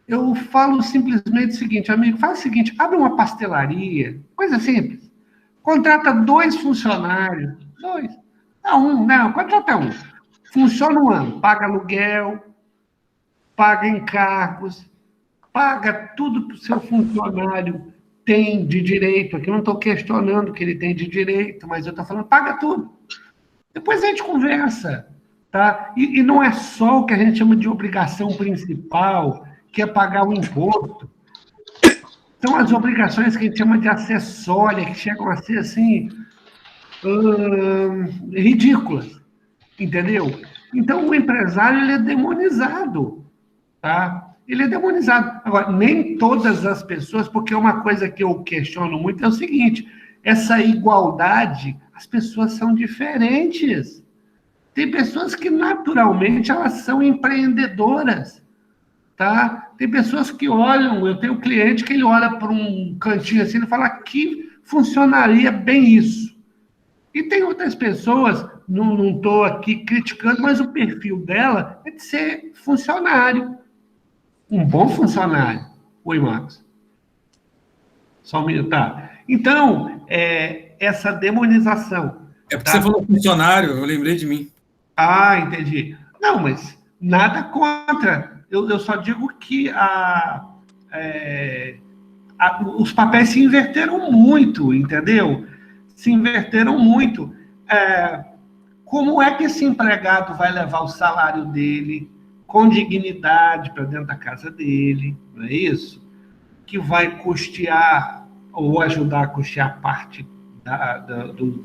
Eu falo simplesmente o seguinte, amigo, faz o seguinte, abre uma pastelaria, coisa simples, contrata 2 funcionários, 2, não, contrata 1, funciona um ano, paga aluguel, paga encargos, paga tudo que o seu funcionário tem de direito, aqui eu não estou questionando o que ele tem de direito, mas eu estou falando, paga tudo, depois a gente conversa, tá? E não é só o que a gente chama de obrigação principal, que é pagar o imposto. São as obrigações que a gente chama de acessória, que chegam a ser, assim, ridículas, entendeu? Então, o empresário, ele é demonizado, tá? Ele é demonizado. Agora, nem todas as pessoas, porque uma coisa que eu questiono muito é o seguinte, essa igualdade, as pessoas são diferentes. Tem pessoas que, naturalmente, elas são empreendedoras, tá? Tem pessoas que olham, eu tenho um cliente que ele olha para um cantinho assim e fala, aqui funcionaria bem isso. E tem outras pessoas, não estou aqui criticando, mas o perfil dela é de ser funcionário. Um bom funcionário. Oi, Marcos. Só um minuto, tá? Então, essa demonização. É porque você falou funcionário, eu lembrei de mim. Ah, entendi. Não, mas nada contra. Eu só digo que os papéis se inverteram muito, entendeu? Se inverteram muito. Como é que esse empregado vai levar o salário dele com dignidade para dentro da casa dele, não é isso? Que vai custear ou ajudar a custear parte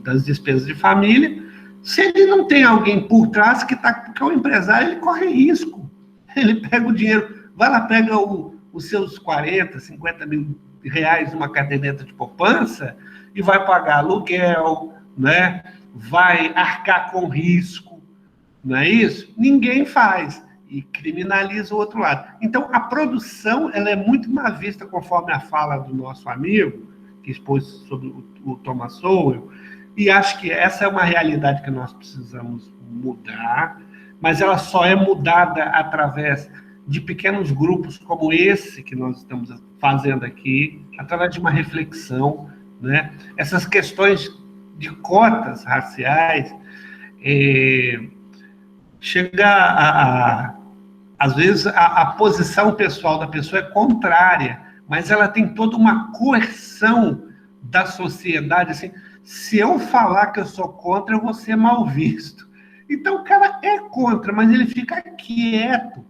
das despesas de família. Se ele não tem alguém por trás porque o empresário, ele corre risco. Ele pega o dinheiro, vai lá, pega os seus 40, 50 mil reais numa caderneta de poupança e vai pagar aluguel, né? Vai arcar com risco, não é isso? Ninguém faz e criminaliza o outro lado. Então, a produção, ela é muito mal vista, conforme a fala do nosso amigo, que expôs sobre o Thomas Sowell, e acho que essa é uma realidade que nós precisamos mudar, mas ela só é mudada através de pequenos grupos como esse que nós estamos fazendo aqui, através de uma reflexão, né? Essas questões de cotas raciais, às vezes a posição pessoal da pessoa é contrária, mas ela tem toda uma coerção da sociedade, assim, se eu falar que eu sou contra, eu vou ser mal visto. Então o cara é contra, mas ele fica quieto,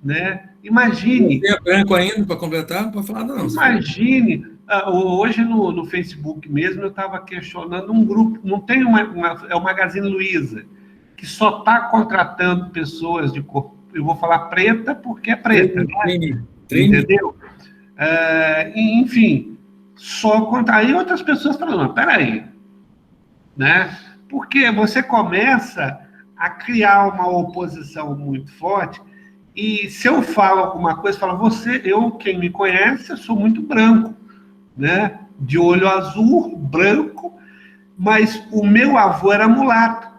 né? Imagine... Não tem branco ainda para completar, não pode falar não. Imagine, hoje no Facebook mesmo, eu estava questionando um grupo, não tem é o Magazine Luiza, que só está contratando pessoas de cor, eu vou falar preta porque é preta, né? Entendeu? Enfim, só contra... Aí outras pessoas falam, não, peraí, né? Porque você começa a criar uma oposição muito forte, e se eu falo alguma coisa, falo, quem me conhece, eu sou muito branco, né? De olho azul, branco, mas o meu avô era mulato.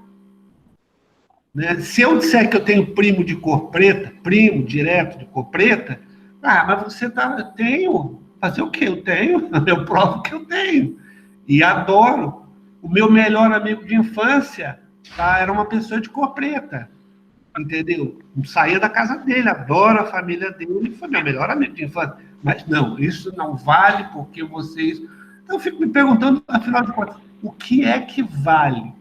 Né? Se eu disser que eu tenho primo de cor preta, primo direto de cor preta, mas você eu tenho, fazer o quê? Eu tenho, eu provo que eu tenho. E adoro. O meu melhor amigo de infância era uma pessoa de cor preta, entendeu? Saía da casa dele, adoro a família dele, foi meu melhor amigo de infância. Mas não, isso não vale porque vocês... Então eu fico me perguntando, afinal de contas, o que é que vale?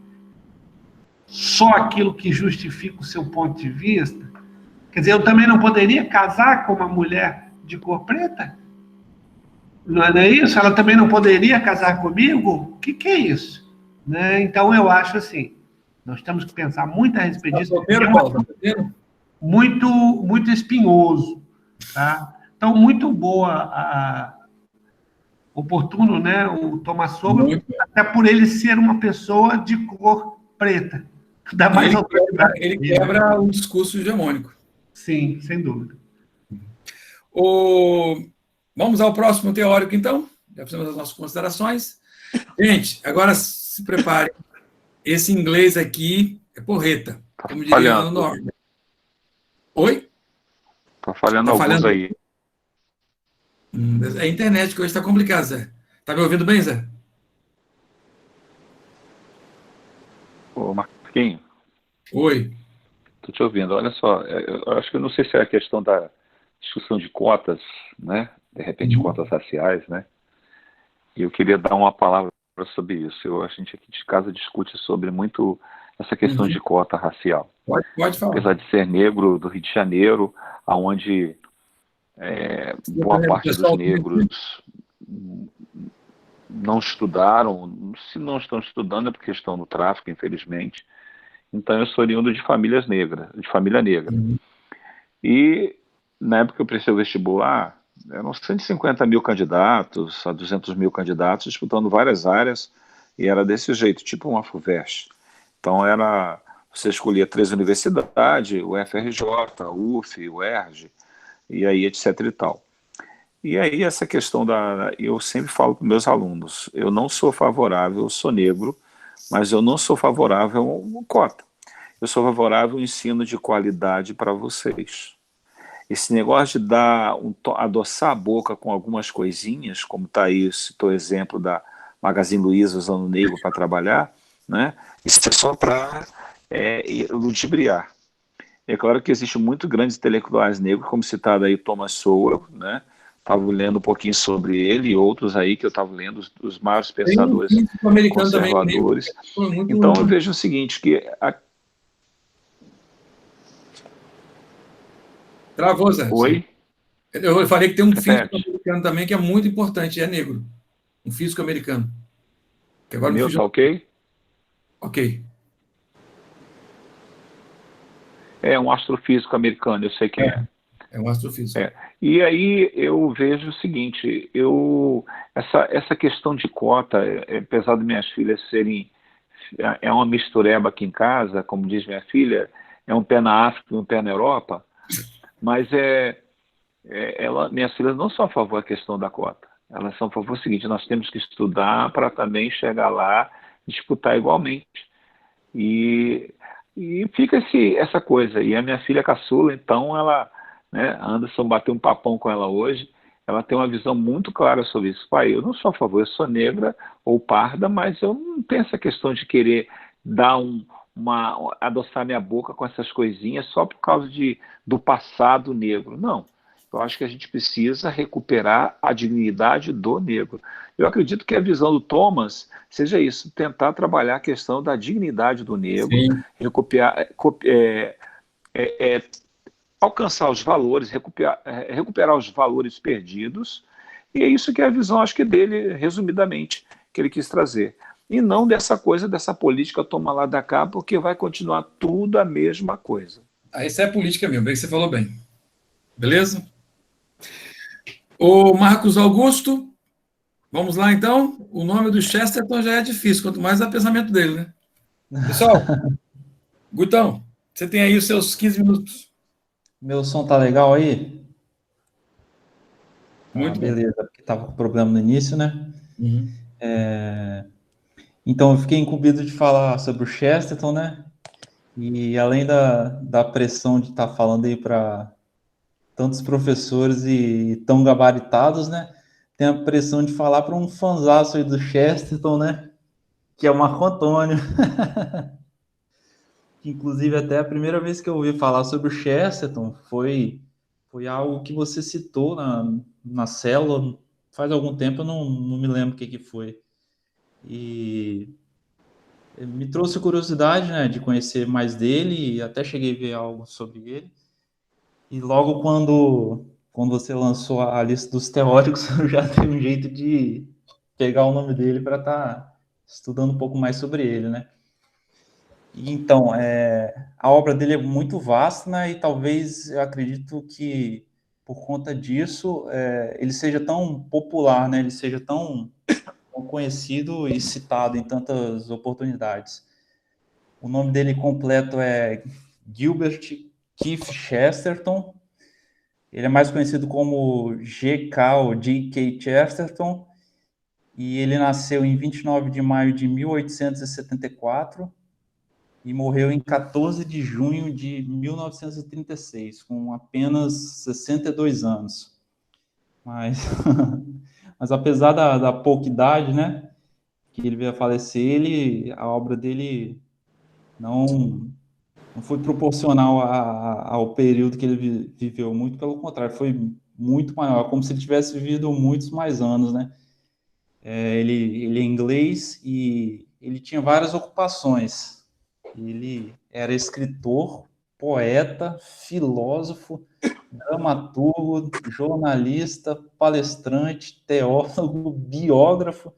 Só aquilo que justifica o seu ponto de vista? Quer dizer, eu também não poderia casar com uma mulher de cor preta? Não é isso? Ela também não poderia casar comigo? O que é isso? Né? Então, eu acho assim, nós temos que pensar muito a respeito disso. Muito, muito espinhoso. Tá? Então, muito boa, oportuno, né? O Thomas Sowell, até por ele ser uma pessoa de cor preta. Dá mais ele quebra o discurso hegemônico. Sim, sem dúvida. Vamos ao próximo teórico, então? Já fizemos as nossas considerações. Gente, agora se prepare. Esse inglês aqui é porreta, como diria no norte. Oi? Está falhando alguns aí. É a internet que hoje está complicada, Zé. Está me ouvindo bem, Zé? Ô, Marquinhos. Oi. Estou te ouvindo. Olha só, eu acho que eu não sei se é a questão da discussão de cotas, né? De repente, cotas raciais, né? E eu queria dar uma palavra sobre isso. A gente aqui de casa discute sobre muito essa questão de cota racial. Pode falar. Apesar de ser negro do Rio de Janeiro, onde boa parte dos negros não estudaram, se não estão estudando é por questão do tráfico, infelizmente. Então eu sou oriundo de família negra. E na época que eu prestei o vestibular, eram 150 mil candidatos, a 200 mil candidatos, disputando várias áreas, e era desse jeito, tipo uma FUVEST. Então você escolhia 3 universidades, o FRJ, a UF, o ERJ, e aí etc e tal. E aí essa questão eu sempre falo para meus alunos, eu não sou favorável, eu sou negro, mas eu não sou favorável a uma cota. Eu sou favorável ao ensino de qualidade para vocês. Esse negócio de adoçar a boca com algumas coisinhas, como está aí, citou o exemplo da Magazine Luiza usando o negro para trabalhar, né? Isso é só para ludibriar. É claro que existem muito grandes intelectuais negros, como citado aí Thomas Sowell, né? Estava lendo um pouquinho sobre ele e outros aí que eu estava lendo, os maiores pensadores conservadores. Também, então eu vejo o seguinte, que... Travou, Zé. Oi? Eu falei que tem um físico americano também que é muito importante, é negro. Um físico americano. Que agora Meu, tá ok? Ok. É um astrofísico americano, eu sei quem é. É um astrofísico. E aí eu vejo o seguinte, essa questão de cota, apesar de minhas filhas serem, é uma mistureba aqui em casa, como diz minha filha, é um pé na África e um pé na Europa, mas minhas filhas não são a favor da questão da cota. Elas são a favor do seguinte, nós temos que estudar para também chegar lá e disputar igualmente. E fica essa coisa. E a minha filha caçula, então, ela, né, Anderson bateu um papão com ela hoje, ela tem uma visão muito clara sobre isso. Pai, eu não sou a favor, eu sou negra ou parda, mas eu não tenho essa questão de querer dar adoçar minha boca com essas coisinhas só por causa do passado negro. Não. Eu acho que a gente precisa recuperar a dignidade do negro. Eu acredito que a visão do Thomas seja isso, tentar trabalhar a questão da dignidade do negro, alcançar os valores, recuperar os valores perdidos, e é isso que é a visão, acho que dele, resumidamente, que ele quis trazer. E não dessa coisa, dessa política toma lá da cá, porque vai continuar tudo a mesma coisa. Essa é a política mesmo, bem que você falou bem. Beleza? O Marcos Augusto, vamos lá então. O nome do Chesterton já é difícil, quanto mais é o pensamento dele, né? Pessoal, Gutão, você tem aí os seus 15 minutos. Meu som tá legal aí? Muito beleza, porque tava com problema no início, né? Uhum. Então, eu fiquei incumbido de falar sobre o Chesterton, né? E além da pressão de estar falando aí para tantos professores e tão gabaritados, né? Tem a pressão de falar para um fanzaço aí do Chesterton, né? Que é o Marco Antônio. Inclusive, até a primeira vez que eu ouvi falar sobre o Chesterton foi algo que você citou na célula faz algum tempo, eu não me lembro o que foi. E me trouxe curiosidade, né, de conhecer mais dele, e até cheguei a ver algo sobre ele. E logo quando você lançou a lista dos teóricos, eu já dei um jeito de pegar o nome dele para estar estudando um pouco mais sobre ele, né? E então, a obra dele é muito vasta, né, e talvez eu acredito que por conta disso ele seja tão popular, né, ele seja tão conhecido e citado em tantas oportunidades. O nome dele completo é Gilbert Keith Chesterton. Ele é mais conhecido como G.K. ou G.K. Chesterton, e ele nasceu em 29 de maio de 1874 e morreu em 14 de junho de 1936, com apenas 62 anos. Mas apesar da pouca idade, né, que ele veio a falecer, a obra dele não foi proporcional ao período que ele viveu, muito pelo contrário, foi muito maior, como se ele tivesse vivido muitos mais anos, né? Ele é inglês e ele tinha várias ocupações. Ele era escritor, poeta, filósofo, dramaturgo, jornalista, palestrante, teólogo, biógrafo,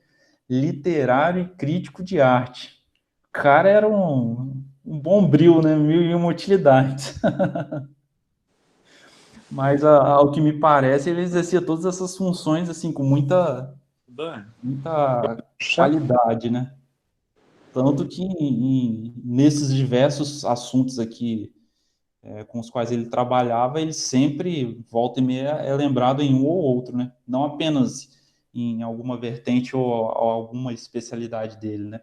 literário e crítico de arte. O cara era um bombril, né? Mil e uma utilidades. Mas, ao que me parece, ele exercia todas essas funções, assim, com muita qualidade, né? Tanto que nesses diversos assuntos aqui com os quais ele trabalhava, ele sempre, volta e meia, é lembrado em um ou outro, né? Não apenas em alguma vertente ou alguma especialidade dele, né?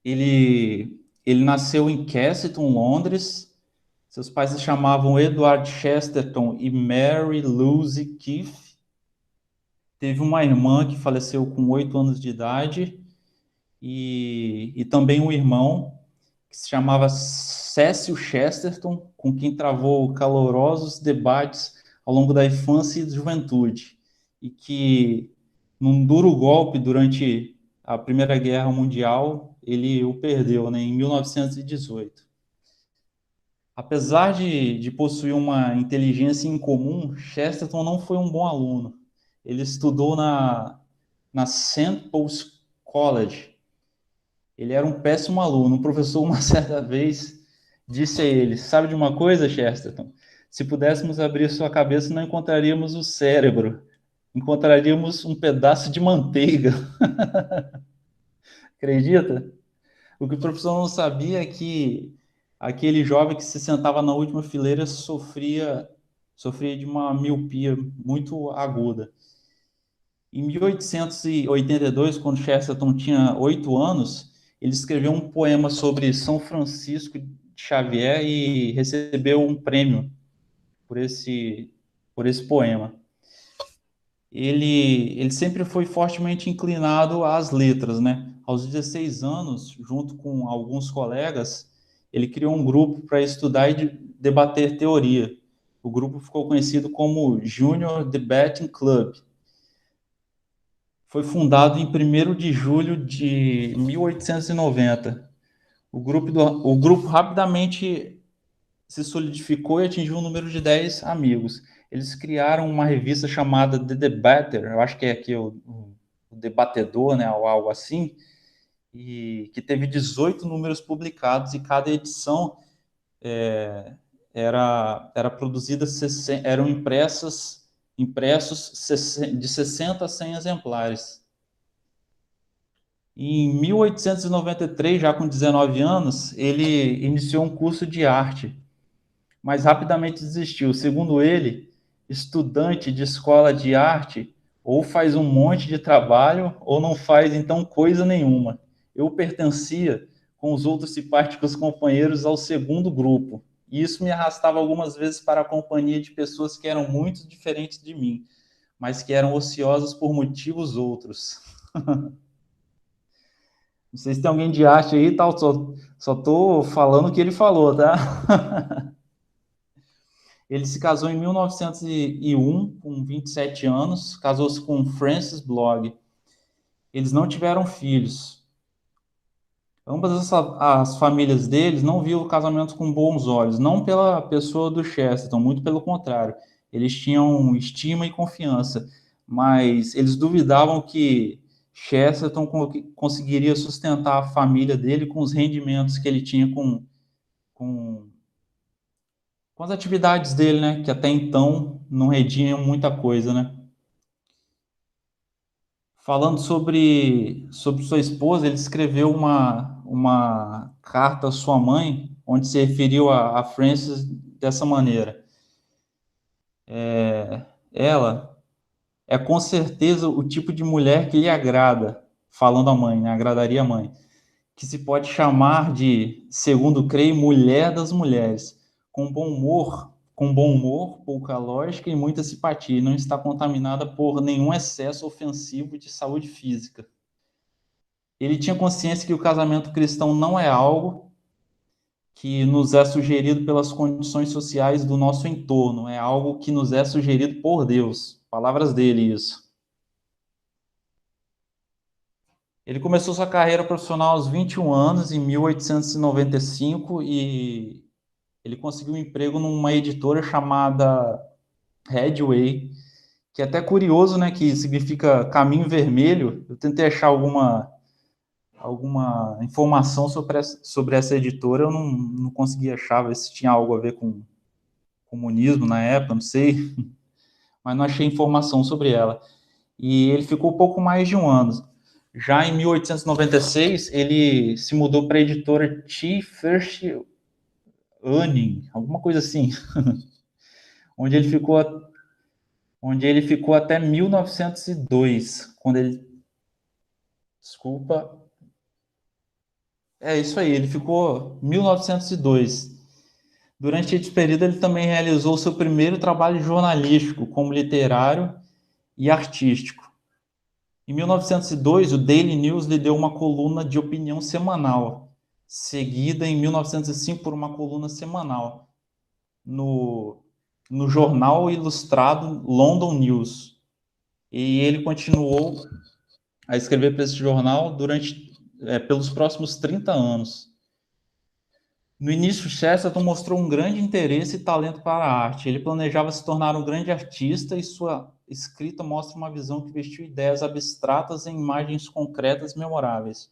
Ele nasceu em Cassington, Londres. Seus pais se chamavam Edward Chesterton e Mary Lucy Keith. Teve uma irmã que faleceu com 8 anos de idade e também um irmão que se chamava Cecil Chesterton, com quem travou calorosos debates ao longo da infância e juventude, e que, num duro golpe durante a Primeira Guerra Mundial, ele o perdeu, né, em 1918. Apesar de possuir uma inteligência incomum, Chesterton não foi um bom aluno. Ele estudou na St. Paul's College. Ele era um péssimo aluno. O professor, uma certa vez, disse a ele: sabe de uma coisa, Chesterton? Se pudéssemos abrir sua cabeça, não encontraríamos o cérebro. Encontraríamos um pedaço de manteiga. Acredita? O que o professor não sabia é que aquele jovem que se sentava na última fileira sofria de uma miopia muito aguda. Em 1882, quando Chesterton tinha 8 anos, ele escreveu um poema sobre São Francisco Xavier e recebeu um prêmio por esse poema. Ele sempre foi fortemente inclinado às letras, né? Aos 16 anos, junto com alguns colegas, ele criou um grupo para estudar e debater teoria. O grupo ficou conhecido como Junior Debating Club. Foi fundado em 1º de julho de 1890. O grupo rapidamente se solidificou e atingiu um número de 10 amigos. Eles criaram uma revista chamada The Debater, eu acho que é aqui o Debatedor, né, ou algo assim, e que teve 18 números publicados, e cada edição era produzida, eram impressos de 60 a 100 exemplares. Em 1893, já com 19 anos, ele iniciou um curso de arte, mas rapidamente desistiu. Segundo ele, estudante de escola de arte ou faz um monte de trabalho ou não faz, então, coisa nenhuma. Eu pertencia, com os outros simpáticos companheiros, ao segundo grupo, e isso me arrastava algumas vezes para a companhia de pessoas que eram muito diferentes de mim, mas que eram ociosas por motivos outros. Não sei se tem alguém de arte aí, tal, só tô falando o que ele falou, tá? Ele se casou em 1901, com 27 anos, casou-se com Frances Blogg. Eles não tiveram filhos. Ambas as famílias deles não viam o casamento com bons olhos, não pela pessoa do Chesterton, muito pelo contrário. Eles tinham estima e confiança, mas eles duvidavam que Chesterton conseguiria sustentar a família dele com os rendimentos que ele tinha com as atividades dele, né? Que até então não rendiam muita coisa, né? Falando sobre sua esposa, ele escreveu uma carta à sua mãe, onde se referiu a Frances dessa maneira. Ela é com certeza o tipo de mulher que lhe agrada, falando à mãe, né? Agradaria a mãe, que se pode chamar de, segundo creio, mulher das mulheres, com bom humor, pouca lógica e muita simpatia, e não está contaminada por nenhum excesso ofensivo de saúde física. Ele tinha consciência que o casamento cristão não é algo que nos é sugerido pelas condições sociais do nosso entorno, é algo que nos é sugerido por Deus. Palavras dele, isso. Ele começou sua carreira profissional aos 21 anos, em 1895, e ele conseguiu um emprego numa editora chamada Headway, que é até curioso, né, que significa caminho vermelho. Eu tentei achar alguma informação sobre essa editora, eu não consegui achar, ver se tinha algo a ver com comunismo na época, não sei, mas não achei informação sobre ela. E ele ficou pouco mais de um ano. Já em 1896, ele se mudou para a editora T. First Unning, alguma coisa assim, onde ele ficou até 1902, quando ele... Desculpa. É isso aí, ele ficou 1902. Durante esse período, ele também realizou seu primeiro trabalho jornalístico, como literário e artístico. Em 1902, o Daily News lhe deu uma coluna de opinião semanal, seguida em 1905 por uma coluna semanal no jornal ilustrado London News. E ele continuou a escrever para esse jornal pelos próximos 30 anos. No início, Chesterton mostrou um grande interesse e talento para a arte. Ele planejava se tornar um grande artista e sua escrita mostra uma visão que vestiu ideias abstratas em imagens concretas e memoráveis.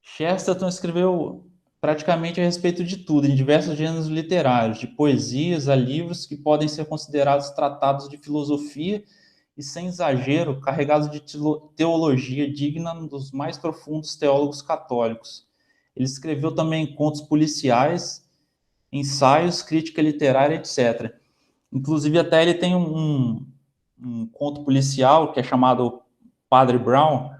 Chesterton escreveu praticamente a respeito de tudo, em diversos gêneros literários, de poesias a livros que podem ser considerados tratados de filosofia e, sem exagero, carregados de teologia digna dos mais profundos teólogos católicos. Ele escreveu também contos policiais, ensaios, crítica literária, etc. Inclusive, até ele tem um conto policial que é chamado Padre Brown,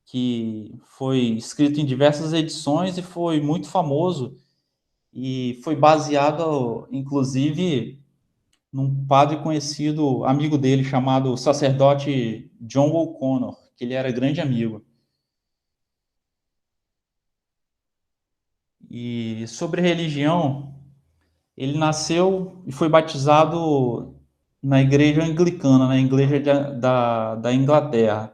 que foi escrito em diversas edições e foi muito famoso, e foi baseado, inclusive, num padre conhecido, amigo dele, chamado sacerdote John O'Connor, que ele era grande amigo. E sobre religião, ele nasceu e foi batizado na igreja anglicana, na igreja da Inglaterra.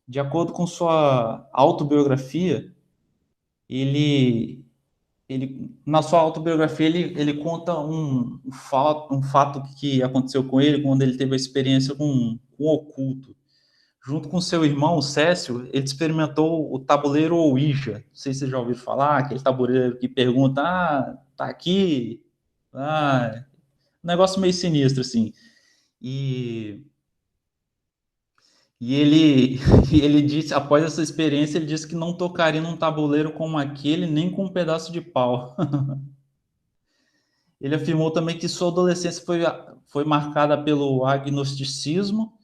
De acordo com sua autobiografia, na sua autobiografia, ele conta um fato que aconteceu com ele quando ele teve a experiência com o oculto. Junto com seu irmão, Cécio, ele experimentou o tabuleiro Ouija. Não sei se vocês já ouviram falar, aquele tabuleiro que pergunta, tá aqui? Um negócio meio sinistro, assim. E ele disse, após essa experiência, ele disse que não tocaria num tabuleiro como aquele, nem com um pedaço de pau. Ele afirmou também que sua adolescência foi marcada pelo agnosticismo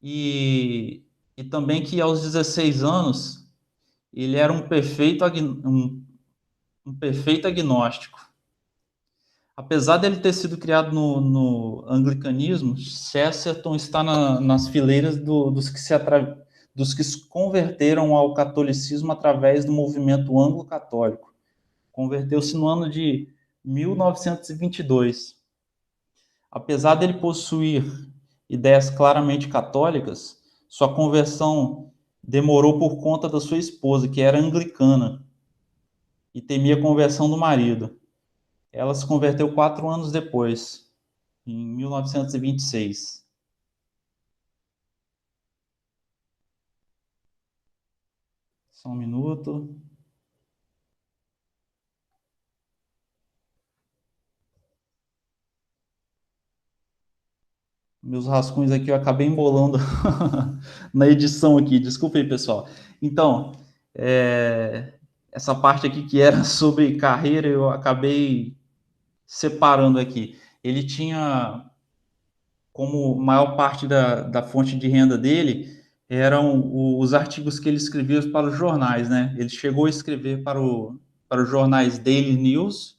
e também que aos 16 anos ele era um perfeito agnóstico. Apesar dele ter sido criado no anglicanismo, Chesterton está nas fileiras dos que se converteram ao catolicismo através do movimento anglo-católico. Converteu-se no ano de 1922. Apesar dele possuir ideias claramente católicas, sua conversão demorou por conta da sua esposa, que era anglicana, e temia a conversão do marido. Ela se converteu 4 anos depois, em 1926. Só um minuto. Meus rascunhos aqui eu acabei embolando na edição aqui. Desculpa aí, pessoal. Então, essa parte aqui que era sobre carreira, eu acabei separando aqui. Ele tinha, como maior parte da fonte de renda dele, eram os artigos que ele escrevia para os jornais, né? Ele chegou a escrever para os jornais Daily News,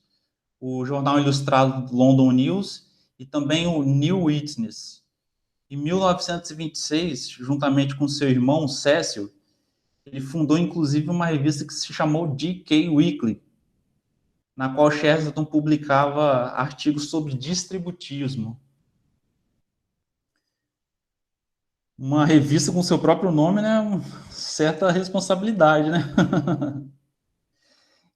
o Jornal Ilustrado London News e também o New Witness. Em 1926, juntamente com seu irmão Cecil, ele fundou inclusive uma revista que se chamou D.K. Weekly, na qual Chesterton publicava artigos sobre distributismo. Uma revista com seu próprio nome, né? Uma certa responsabilidade, né?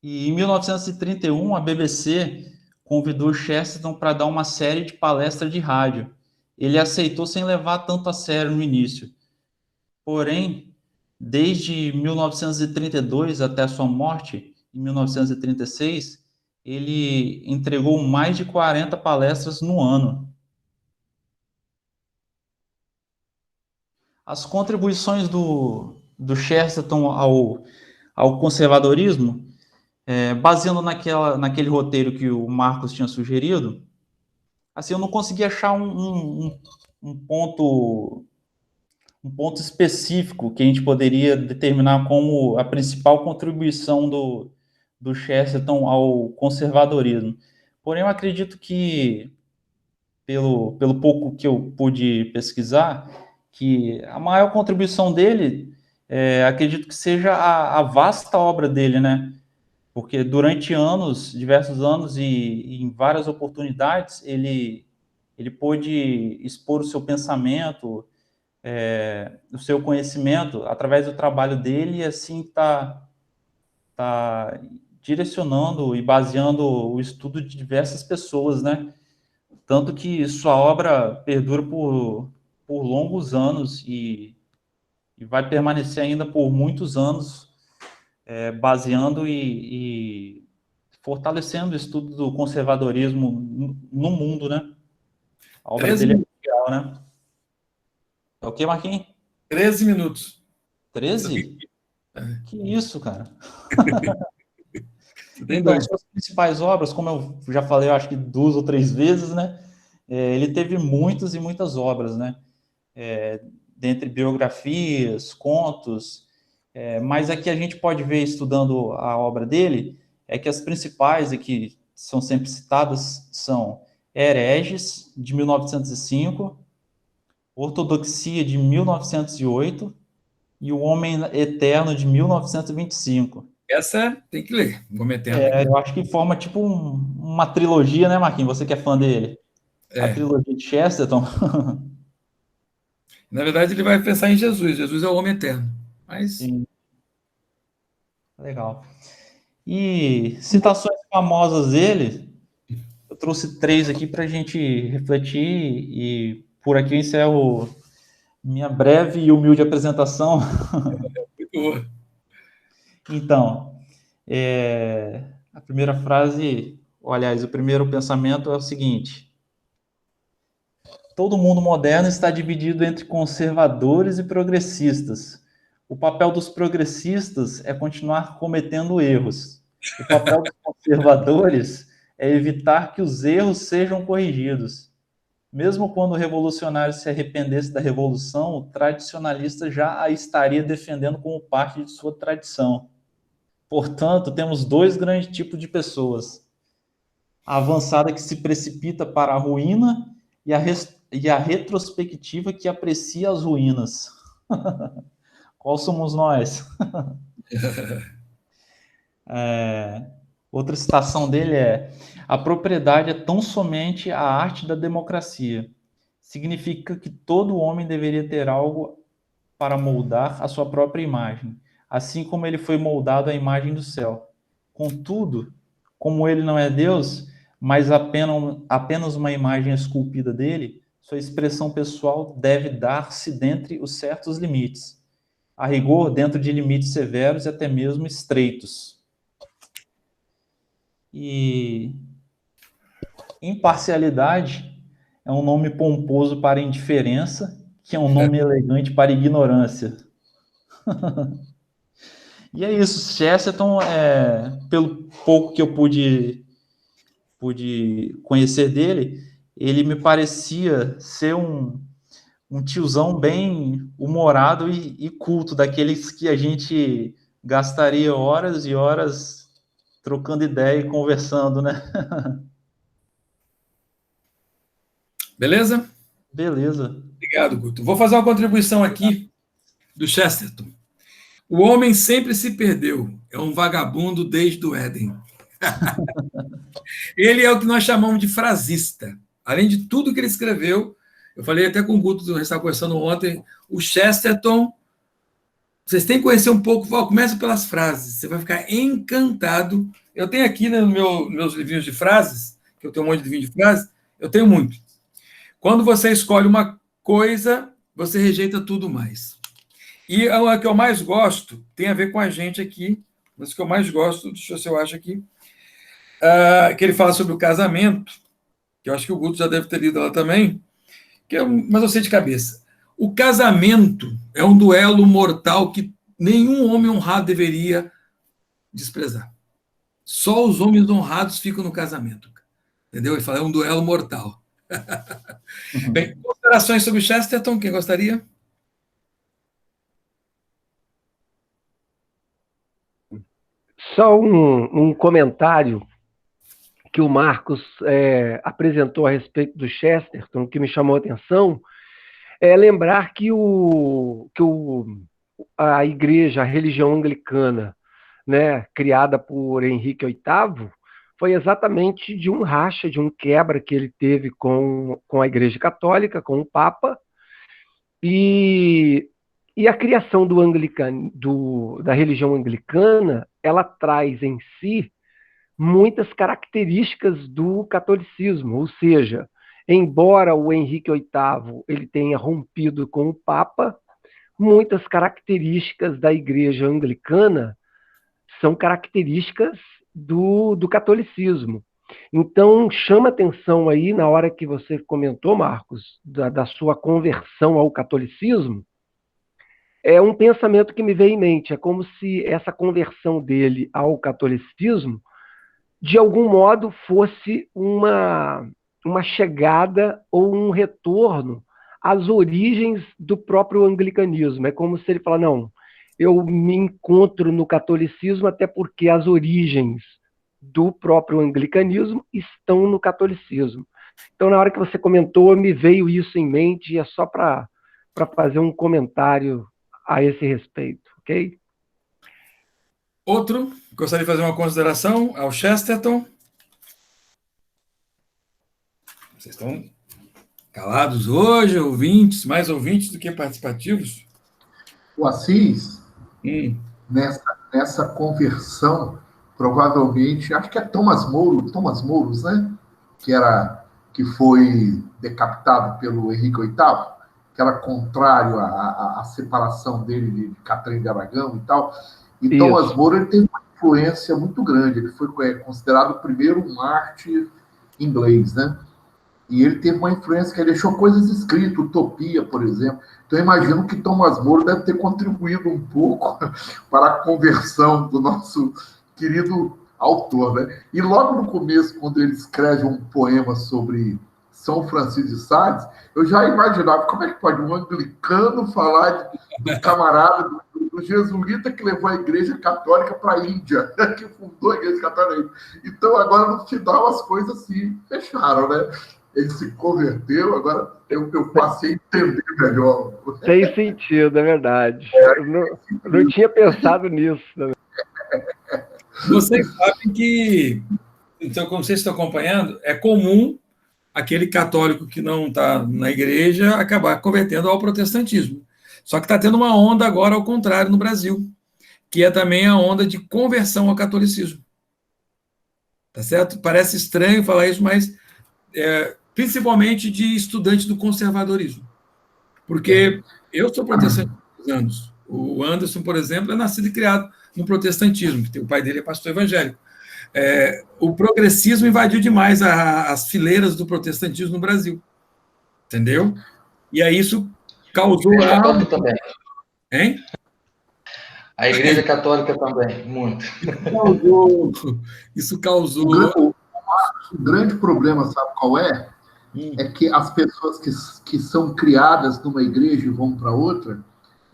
E em 1931, a BBC convidou Chesterton para dar uma série de palestras de rádio. Ele aceitou sem levar tanto a sério no início. Porém, desde 1932 até a sua morte, em 1936, ele entregou mais de 40 palestras no ano. As contribuições do Chesterton ao conservadorismo, baseando naquele roteiro que o Marcos tinha sugerido, assim, eu não consegui achar um ponto específico que a gente poderia determinar como a principal contribuição do Chesterton ao conservadorismo. Porém, eu acredito que, pelo pouco que eu pude pesquisar, que a maior contribuição dele, acredito que seja a vasta obra dele, né? Porque durante anos, diversos anos e em várias oportunidades, ele pôde expor o seu pensamento, o seu conhecimento através do trabalho dele, e assim está direcionando e baseando o estudo de diversas pessoas, né? tanto que sua obra perdura por longos anos e vai permanecer ainda por muitos anos, baseando e fortalecendo o estudo do conservadorismo no mundo, né? A obra dele é mundial, né? É o que, Marquinhos? 13 minutos. 13? Que isso, cara? Então, suas principais obras, como eu já falei, eu acho que 2 ou 3 vezes, né? Ele teve muitas e muitas obras, né? Dentre biografias, contos, mas aqui a gente pode ver, estudando a obra dele, é que as principais e que são sempre citadas são Hereges, de 1905, Ortodoxia, de 1908, e O Homem Eterno, de 1925. essa tem que ler, vou metendo aqui. Eu acho que forma tipo uma trilogia, né, Marquinhos? Você que é fã dele. A trilogia de Chesterton. Na verdade, ele vai pensar em Jesus. Jesus é o homem eterno. Mas... Sim. Legal. E citações famosas dele, eu trouxe 3 aqui para a gente refletir, e por aqui eu encerro minha breve e humilde apresentação. Muito boa. Então, a primeira frase, aliás, o primeiro pensamento é o seguinte: todo mundo moderno está dividido entre conservadores e progressistas. O papel dos progressistas é continuar cometendo erros. O papel dos conservadores é evitar que os erros sejam corrigidos. Mesmo quando o revolucionário se arrependesse da revolução, o tradicionalista já a estaria defendendo como parte de sua tradição. Portanto, temos 2 grandes tipos de pessoas: a avançada, que se precipita para a ruína, e a retrospectiva, que aprecia as ruínas. Qual somos nós? Outra citação dele é: a propriedade é tão somente a arte da democracia. Significa que todo homem deveria ter algo para moldar a sua própria imagem, assim como ele foi moldado à imagem do céu. Contudo, como ele não é Deus, mas apenas uma imagem esculpida dele, sua expressão pessoal deve dar-se dentre os certos limites, a rigor dentro de limites severos e até mesmo estreitos. E imparcialidade é um nome pomposo para indiferença, que é um nome elegante para ignorância. E é isso. Chesterton, pelo pouco que eu pude conhecer dele, ele me parecia ser um tiozão bem humorado e culto, daqueles que a gente gastaria horas e horas trocando ideia e conversando, né? Beleza? Beleza. Obrigado, Guto. Vou fazer uma contribuição aqui do Chesterton. O homem sempre se perdeu. É um vagabundo desde o Éden. Ele é o que nós chamamos de frasista. Além de tudo que ele escreveu, eu falei até com o Guto, a gente estava conversando ontem, o Chesterton, vocês têm que conhecer um pouco, começa pelas frases, você vai ficar encantado. Eu tenho aqui, né, meus livrinhos de frases, que eu tenho um monte de livrinho de frases, eu tenho muito. Quando você escolhe uma coisa, você rejeita tudo mais. E a que eu mais gosto tem a ver com a gente aqui, mas que eu mais gosto, deixa eu ver se eu acho aqui, que ele fala sobre o casamento, que eu acho que o Guto já deve ter lido ela também, mas eu sei de cabeça. O casamento é um duelo mortal que nenhum homem honrado deveria desprezar. Só os homens honrados ficam no casamento. Entendeu? Ele fala, é um duelo mortal. Bem, considerações sobre Chesterton, quem gostaria? Só um comentário que o Marcos apresentou a respeito do Chesterton, que me chamou a atenção, é lembrar que a igreja, a religião anglicana, né, criada por Henrique VIII, foi exatamente de um racha, de um quebra que ele teve com a Igreja Católica, com o Papa, e a criação da religião anglicana, ela traz em si muitas características do catolicismo, ou seja, embora o Henrique VIII ele tenha rompido com o Papa, muitas características da Igreja Anglicana são características do catolicismo. Então, chama atenção aí, na hora que você comentou, Marcos, da sua conversão ao catolicismo, é um pensamento que me veio em mente. É como se essa conversão dele ao catolicismo, de algum modo, fosse uma chegada ou um retorno às origens do próprio anglicanismo. É como se ele falasse, não, eu me encontro no catolicismo até porque as origens do próprio anglicanismo estão no catolicismo. Então, na hora que você comentou, me veio isso em mente, e é só para fazer um comentário a esse respeito, ok? Outro, gostaria de fazer uma consideração ao Chesterton. Vocês estão calados hoje, ouvintes, mais ouvintes do que participativos? O Assis, nessa conversão, provavelmente, acho que é Thomas Mouros, né? Que foi decapitado pelo Henrique VIII, que era contrário à separação dele de Catherine de Aragão e tal. E isso. Thomas More ele teve uma influência muito grande. Ele foi considerado o primeiro mártir inglês, né? E ele teve uma influência que ele deixou coisas escritas, Utopia, por exemplo. Então, eu imagino que Thomas More deve ter contribuído um pouco para a conversão do nosso querido autor, né? E logo no começo, quando ele escreve um poema sobre São Francisco de Sales, eu já imaginava como é que pode um anglicano falar do camarada, do jesuíta que levou a Igreja Católica para a Índia, que fundou a Igreja Católica. Então, agora, no final, as coisas se fecharam, né? Ele se converteu, agora eu passei a entender melhor. Tem sentido, é verdade. Eu não tinha pensado nisso também. Vocês sabem que, então, como vocês estão acompanhando, é comum aquele católico que não está na igreja acabar convertendo ao protestantismo. Só que está tendo uma onda agora ao contrário no Brasil, que é também a onda de conversão ao catolicismo. Tá certo? Parece estranho falar isso, mas principalmente de estudante do conservadorismo. Porque eu sou protestante há muitos anos. O Anderson, por exemplo, é nascido e criado no protestantismo, que o pai dele é pastor evangélico. O progressismo invadiu demais as fileiras do protestantismo no Brasil. Entendeu? E aí isso causou... também. Hein? A Igreja Católica também, muito. Isso causou... O grande problema, sabe qual é? É que as pessoas que são criadas numa igreja e vão para outra,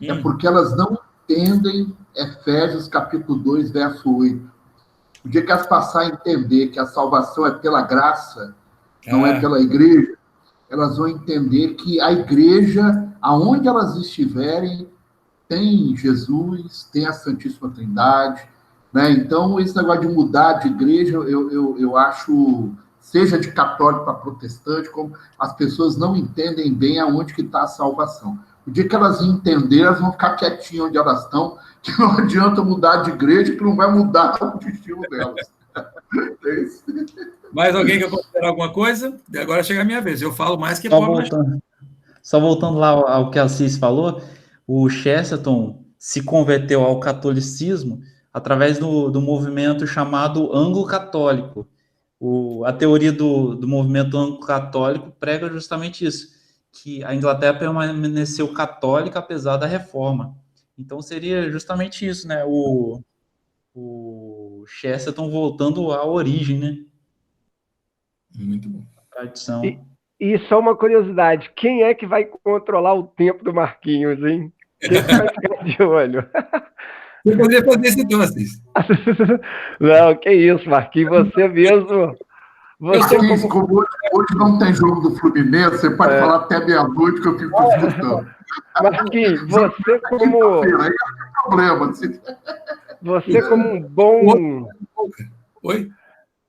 é porque elas não entendem Efésios capítulo 2, verso 8. O dia que elas passarem a entender que a salvação é pela graça, não é pela igreja, elas vão entender que a igreja, aonde elas estiverem, tem Jesus, tem a Santíssima Trindade, né? Então, esse negócio de mudar de igreja, eu acho, seja de católico para protestante, como as pessoas não entendem bem aonde que está a salvação. O dia que elas entenderem, elas vão ficar quietinhas onde elas estão, que não adianta mudar de igreja, que não vai mudar o destino delas. É isso. Mais alguém quer considerar alguma coisa? Agora chega a minha vez. Eu falo mais que Só voltando lá ao que a Assis falou, o Chesterton se converteu ao catolicismo através do movimento chamado anglo-católico. A teoria do movimento anglo-católico prega justamente isso, que a Inglaterra permaneceu católica apesar da reforma. Então seria justamente isso, né? O Chesterton voltando à origem, né? Muito bom. A tradição. E só uma curiosidade, quem é que vai controlar o tempo do Marquinhos, hein? Quem vai ficar de olho? Eu poderia fazer esse doces. Não, que isso, Marquinhos, você mesmo... Como hoje não tem jogo do Fluminense, você pode falar até meia-noite que eu fico escutando. Marquinhos, você como... Aí não tem problema. Você como um bom... Oi?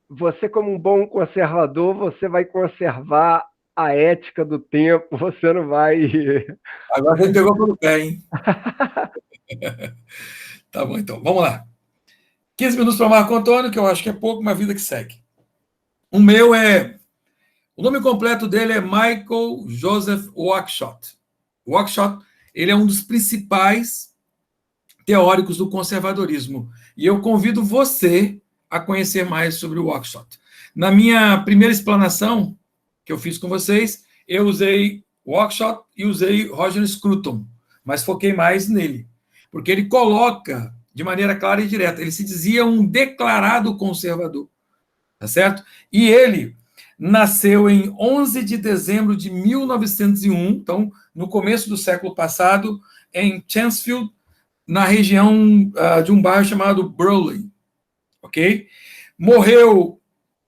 Você como um bom conservador, você vai conservar a ética do tempo, você não vai... Agora você pegou pelo pé, hein? Tá bom, então. Vamos lá. 15 minutos para Marco Antônio, que eu acho que é pouco, mas vida que segue. O meu é O nome completo dele é Michael Joseph Oakeshott. Oakeshott, ele é um dos principais teóricos do conservadorismo. E eu convido você a conhecer mais sobre o Oakeshott. Na minha primeira explanação que eu fiz com vocês, eu usei Oakeshott e usei Roger Scruton, mas foquei mais nele, porque ele coloca de maneira clara e direta, ele se dizia um declarado conservador, tá certo? E ele nasceu em 11 de dezembro de 1901, então, no começo do século passado, em Chancefield, na região de um bairro chamado Burley, ok? Morreu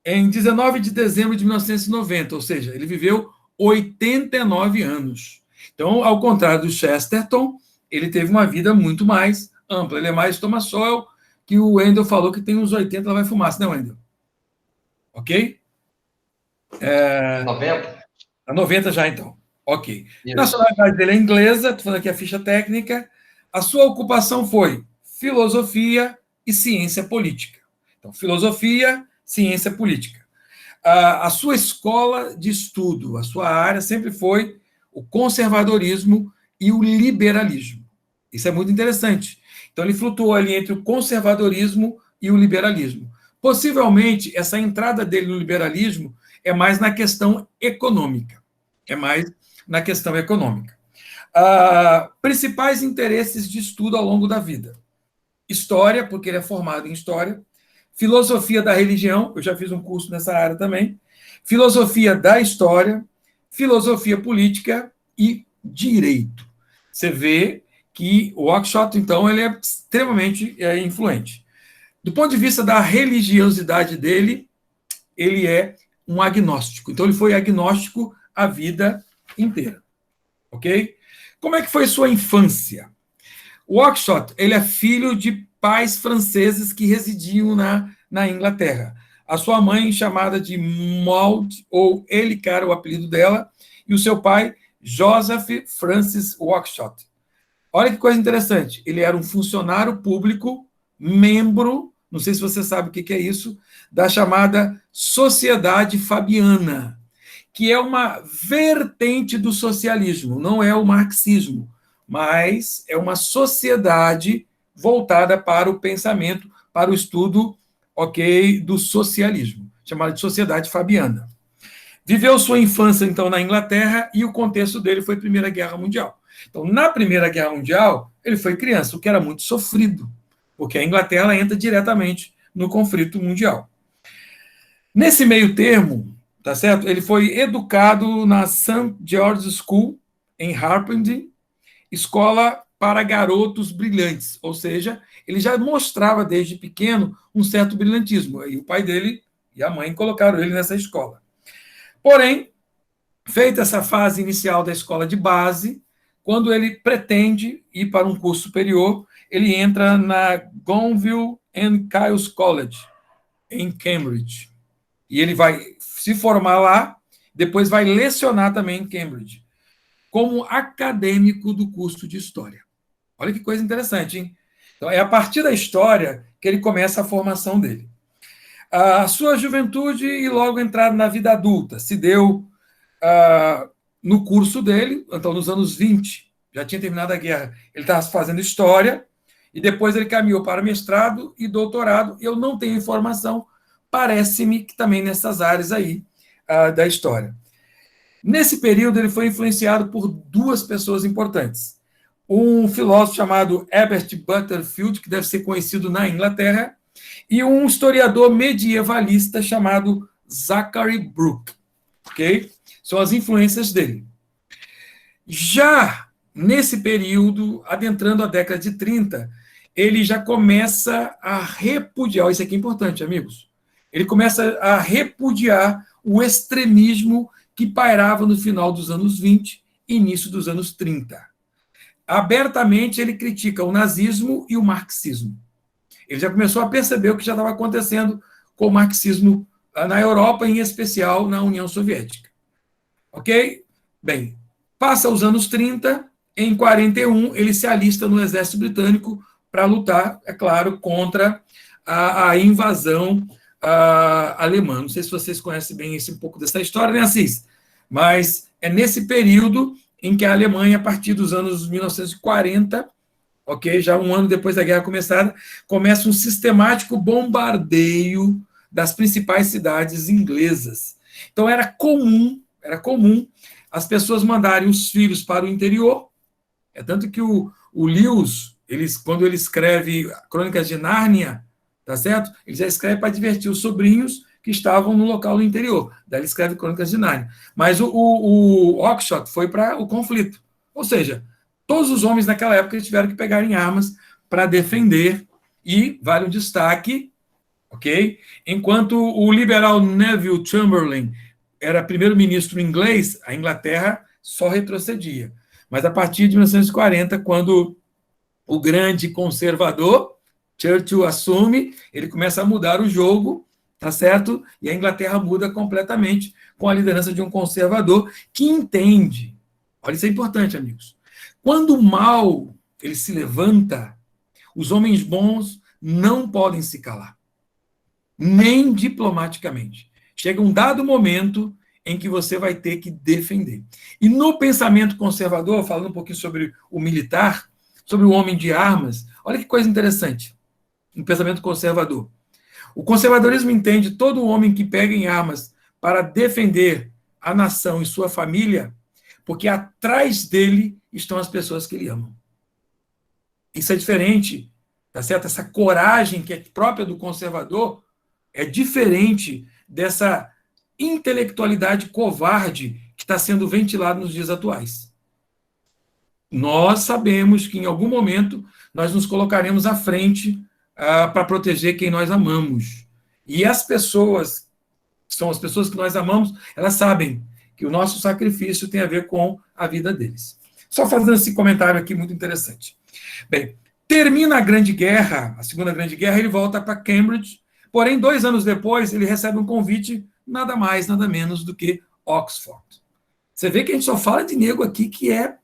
em 19 de dezembro de 1990, ou seja, ele viveu 89 anos. Então, ao contrário do Chesterton, ele teve uma vida muito mais ampla. Ele é mais Thomas Sowell, que o Wendel falou que tem uns 80, ela vai fumar, né, Wendel? Ok? 90? A 90 já, então. Ok. A nacionalidade dele é inglesa, estou falando aqui a ficha técnica. A sua ocupação foi filosofia e ciência política. Então, filosofia, ciência política. A sua escola de estudo, a sua área sempre foi o conservadorismo e o liberalismo. Isso é muito interessante. Então, ele flutuou ali entre o conservadorismo e o liberalismo. Possivelmente, essa entrada dele no liberalismo é mais na questão econômica. Principais interesses de estudo ao longo da vida. História, porque ele é formado em história. Filosofia da religião, eu já fiz um curso nessa área também. Filosofia da história, filosofia política e direito. Você vê que o Oakeshott, então, ele é extremamente influente. Do ponto de vista da religiosidade dele, ele é um agnóstico. Então, ele foi agnóstico a vida inteira. Ok? Como é que foi sua infância? O Oakeshott, ele é filho de pais franceses que residiam na Inglaterra. A sua mãe, chamada de Maud, ou Elicar, o apelido dela, e o seu pai, Joseph Francis Oakeshott. Olha que coisa interessante. Ele era um funcionário público, membro, não sei se você sabe o que é isso, da chamada Sociedade Fabiana, que é uma vertente do socialismo, não é o marxismo, mas é uma sociedade voltada para o pensamento, para o estudo, do socialismo, chamada de Sociedade Fabiana. Viveu sua infância, então, na Inglaterra, e o contexto dele foi a Primeira Guerra Mundial. Então, na Primeira Guerra Mundial, ele foi criança, o que era muito sofrido, porque a Inglaterra entra diretamente no conflito mundial. Nesse meio termo, tá certo? Ele foi educado na St. George's School, em Harpenden, escola para garotos brilhantes, ou seja, ele já mostrava desde pequeno um certo brilhantismo, e o pai dele e a mãe colocaram ele nessa escola. Porém, feita essa fase inicial da escola de base, quando ele pretende ir para um curso superior, ele entra na Gonville and Caius College, em Cambridge. E ele vai se formar lá, depois vai lecionar também em Cambridge, como acadêmico do curso de História. Olha que coisa interessante, hein? Então, é a partir da história que ele começa a formação dele. A sua juventude e logo entrada na vida adulta se deu no curso dele, então nos anos 20, já tinha terminado a guerra, ele estava fazendo história, e depois ele caminhou para mestrado e doutorado, eu não tenho informação, parece-me que também nessas áreas aí da história. Nesse período, ele foi influenciado por duas pessoas importantes. Um filósofo chamado Herbert Butterfield, que deve ser conhecido na Inglaterra, e um historiador medievalista chamado Zachary Brooke. Ok? São as influências dele. Já nesse período, adentrando a década de 30, ele já começa a repudiar, isso aqui é importante, amigos, ele começa a repudiar o extremismo que pairava no final dos anos 20 e início dos anos 30. Abertamente, ele critica o nazismo e o marxismo. Ele já começou a perceber o que já estava acontecendo com o marxismo na Europa, em especial na União Soviética. Ok? Bem, passa os anos 30, em 41, ele se alista no exército britânico para lutar, é claro, contra a invasão alemã. Não sei se vocês conhecem bem um pouco dessa história, né, Assis? Mas é nesse período em que a Alemanha, a partir dos anos 1940, ok, já um ano depois da guerra começada, começa um sistemático bombardeio das principais cidades inglesas. Então era comum as pessoas mandarem os filhos para o interior. É tanto que o Lewis, quando ele escreve Crônicas de Nárnia, tá certo? Ele já escreve para divertir os sobrinhos que estavam no local do interior. Daí ele escreve Crônicas de Nárnia. Mas o Oxford foi para o conflito. Ou seja, todos os homens naquela época tiveram que pegar em armas para defender, e vale um destaque, ok? Enquanto o liberal Neville Chamberlain era primeiro-ministro inglês, a Inglaterra só retrocedia. Mas a partir de 1940, quando o grande conservador Churchill assume, ele começa a mudar o jogo, tá certo? E a Inglaterra muda completamente com a liderança de um conservador que entende. Olha, isso é importante, amigos. Quando o mal ele se levanta, os homens bons não podem se calar, nem diplomaticamente. Chega um dado momento em que você vai ter que defender. E no pensamento conservador, falando um pouquinho sobre o militar, sobre o homem de armas, olha que coisa interessante, no pensamento conservador. O conservadorismo entende todo homem que pega em armas para defender a nação e sua família, porque atrás dele estão as pessoas que ele ama. Isso é diferente, tá certo? Essa coragem que é própria do conservador é diferente dessa intelectualidade covarde que está sendo ventilada nos dias atuais. Nós sabemos que em algum momento nós nos colocaremos à frente para proteger quem nós amamos. E as pessoas, que são as pessoas que nós amamos, elas sabem que o nosso sacrifício tem a ver com a vida deles. Só fazendo esse comentário aqui muito interessante. Bem, termina a Grande Guerra, a Segunda Grande Guerra, ele volta para Cambridge, porém, 2 anos depois, ele recebe um convite, nada mais, nada menos do que Oxford. Você vê que a gente só fala de nego aqui que é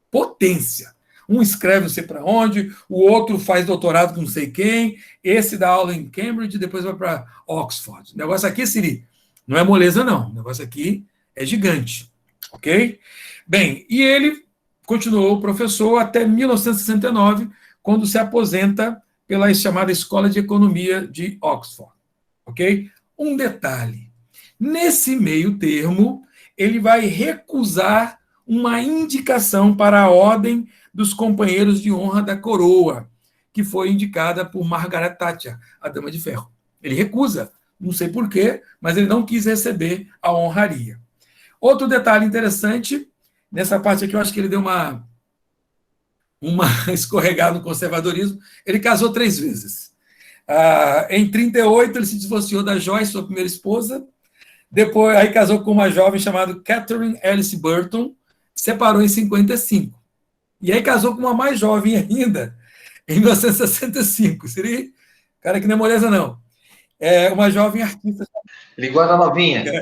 potência. Um escreve não sei para onde, o outro faz doutorado com não sei quem, esse dá aula em Cambridge, depois vai para Oxford. O negócio aqui, Siri, não é moleza, não. O negócio aqui é gigante. Ok? Bem, e ele continuou professor até 1969, quando se aposenta pela chamada Escola de Economia de Oxford. Ok? Um detalhe. Nesse meio termo, ele vai recusar uma indicação para a Ordem dos Companheiros de Honra da Coroa, que foi indicada por Margaret Thatcher, a Dama de Ferro. Ele recusa, não sei porquê, mas ele não quis receber a honraria. Outro detalhe interessante, nessa parte aqui eu acho que ele deu uma escorregada no conservadorismo, ele casou 3 vezes. Em 38, ele se divorciou da Joyce, sua primeira esposa, depois aí casou com uma jovem chamada Catherine Alice Burton, separou em 55. E aí casou com uma mais jovem ainda, em 1965. Seria cara que não é moleza, não. É uma jovem artista. Ele gosta da novinha. Ele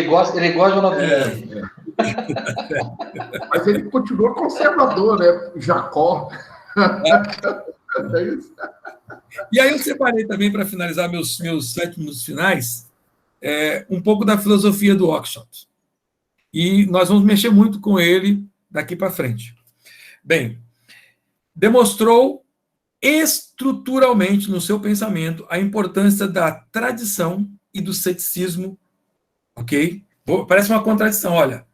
gosta da novinha. Mas ele continua conservador, né? Jacó. É isso. E aí eu separei também, para finalizar meus 7 minutos finais, um pouco da filosofia do Oxford. E nós vamos mexer muito com ele daqui para frente. Bem, demonstrou estruturalmente no seu pensamento a importância da tradição e do ceticismo, ok? Parece uma contradição, olha.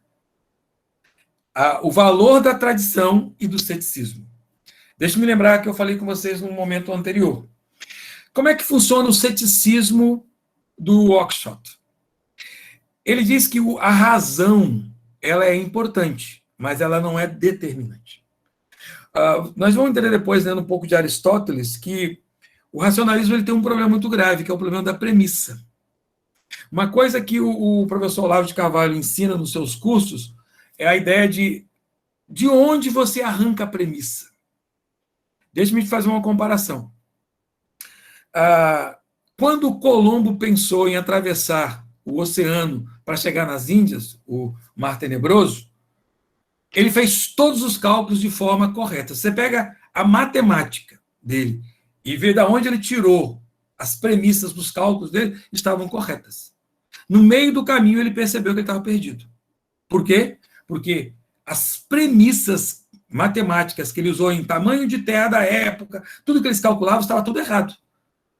O valor da tradição e do ceticismo. Deixa eu me lembrar que eu falei com vocês num momento anterior. Como é que funciona o ceticismo do Oxford? Ele diz que a razão ela é importante, mas ela não é determinante. Nós vamos entender depois, lendo um pouco de Aristóteles, que o racionalismo ele tem um problema muito grave, que é o problema da premissa. Uma coisa que o professor Olavo de Carvalho ensina nos seus cursos é a ideia de onde você arranca a premissa. Deixa-me fazer uma comparação. Quando Colombo pensou em atravessar o oceano para chegar nas Índias, o Mar Tenebroso, ele fez todos os cálculos de forma correta. Você pega a matemática dele e ver de onde ele tirou as premissas dos cálculos dele, estavam corretas. No meio do caminho, ele percebeu que ele estava perdido. Por quê? Porque as premissas matemáticas que ele usou em tamanho de terra da época, tudo que eles calculavam estava tudo errado.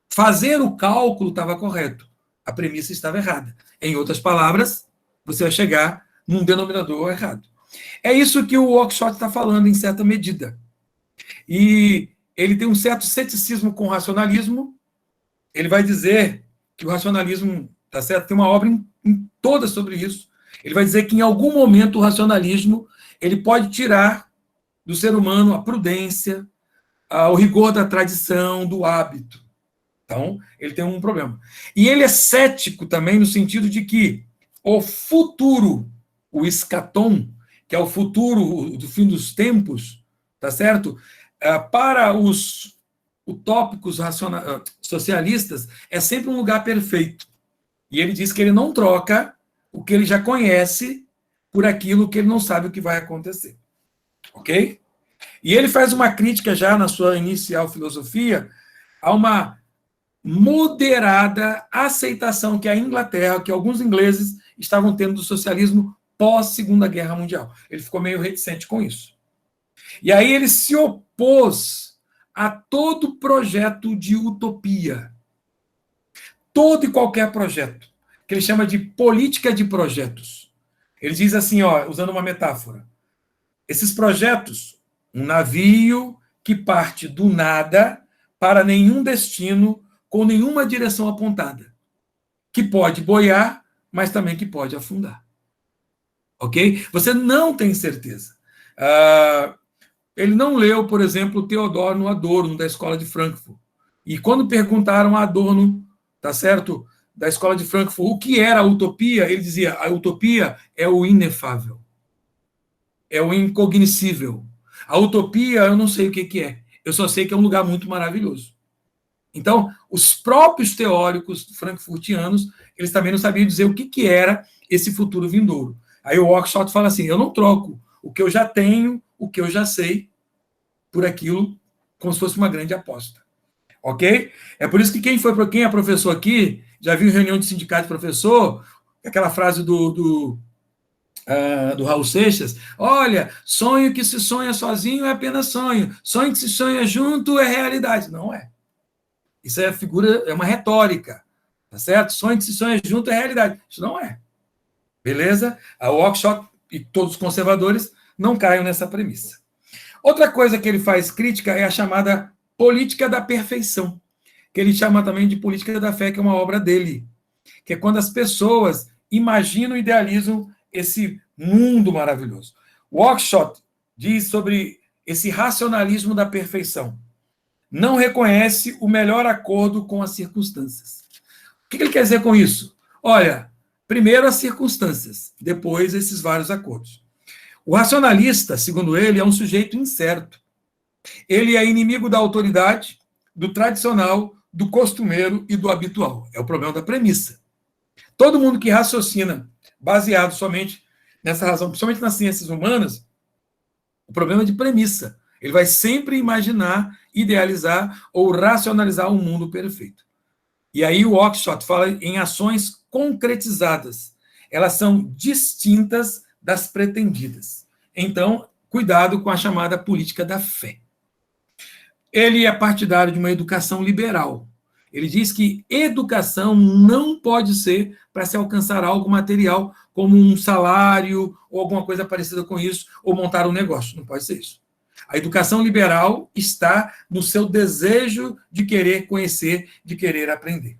Fazer o cálculo estava correto. A premissa estava errada. Em outras palavras, você vai chegar num denominador errado. É isso que o Oakeshott está falando, em certa medida. E ele tem um certo ceticismo com o racionalismo. Ele vai dizer que o racionalismo, tá certo? Tem uma obra toda sobre isso. Ele vai dizer que em algum momento o racionalismo ele pode tirar do ser humano a prudência, o rigor da tradição, do hábito. Então, ele tem um problema. E ele é cético também no sentido de que o futuro, o escatom, que é o futuro do fim dos tempos, tá certo? Para os utópicos socialistas, é sempre um lugar perfeito. E ele diz que ele não troca o que ele já conhece por aquilo que ele não sabe o que vai acontecer. Ok? E ele faz uma crítica já na sua inicial filosofia a uma moderada aceitação que a Inglaterra, que alguns ingleses estavam tendo do socialismo pós-Segunda Guerra Mundial. Ele ficou meio reticente com isso. E aí ele se opôs a todo projeto de utopia. Todo e qualquer projeto, que ele chama de política de projetos. Ele diz assim, ó, usando uma metáfora, esses projetos, um navio que parte do nada para nenhum destino, com nenhuma direção apontada, que pode boiar, mas também que pode afundar. Ok? Você não tem certeza. Ele não leu, por exemplo, Theodor no Adorno, da Escola de Frankfurt. E quando perguntaram a Adorno, tá certo, da Escola de Frankfurt, o que era a utopia, ele dizia, a utopia é o inefável, é o incognoscível. A utopia, eu não sei o que é, eu só sei que é um lugar muito maravilhoso. Então, os próprios teóricos frankfurtianos, eles também não sabiam dizer o que era esse futuro vindouro. Aí o Oakeshott fala assim, eu não troco o que eu já tenho, o que eu já sei, por aquilo como se fosse uma grande aposta. Ok? É por isso que quem é professor aqui, já viu reunião de sindicato de professor, aquela frase do Raul Seixas, olha, sonho que se sonha sozinho é apenas sonho, sonho que se sonha junto é realidade. Não é. Isso é figura, é uma retórica, tá certo? Sonho que se sonha junto é realidade. Isso não é. Beleza? A Oakeshott e todos os conservadores não caiam nessa premissa. Outra coisa que ele faz crítica é a chamada política da perfeição, que ele chama também de política da fé, que é uma obra dele, que é quando as pessoas imaginam e idealizam esse mundo maravilhoso. O Oakeshott diz sobre esse racionalismo da perfeição. Não reconhece o melhor acordo com as circunstâncias. O que ele quer dizer com isso? Olha, primeiro as circunstâncias, depois esses vários acordos. O racionalista, segundo ele, é um sujeito incerto. Ele é inimigo da autoridade, do tradicional, do costumeiro e do habitual. É o problema da premissa. Todo mundo que raciocina baseado somente nessa razão, principalmente nas ciências humanas, o problema é de premissa. Ele vai sempre imaginar, idealizar ou racionalizar um mundo perfeito. E aí o Oakeshott fala em ações concretizadas. Elas são distintas das pretendidas. Então, cuidado com a chamada política da fé. Ele é partidário de uma educação liberal. Ele diz que educação não pode ser para se alcançar algo material, como um salário ou alguma coisa parecida com isso, ou montar um negócio. Não pode ser isso. A educação liberal está no seu desejo de querer conhecer, de querer aprender.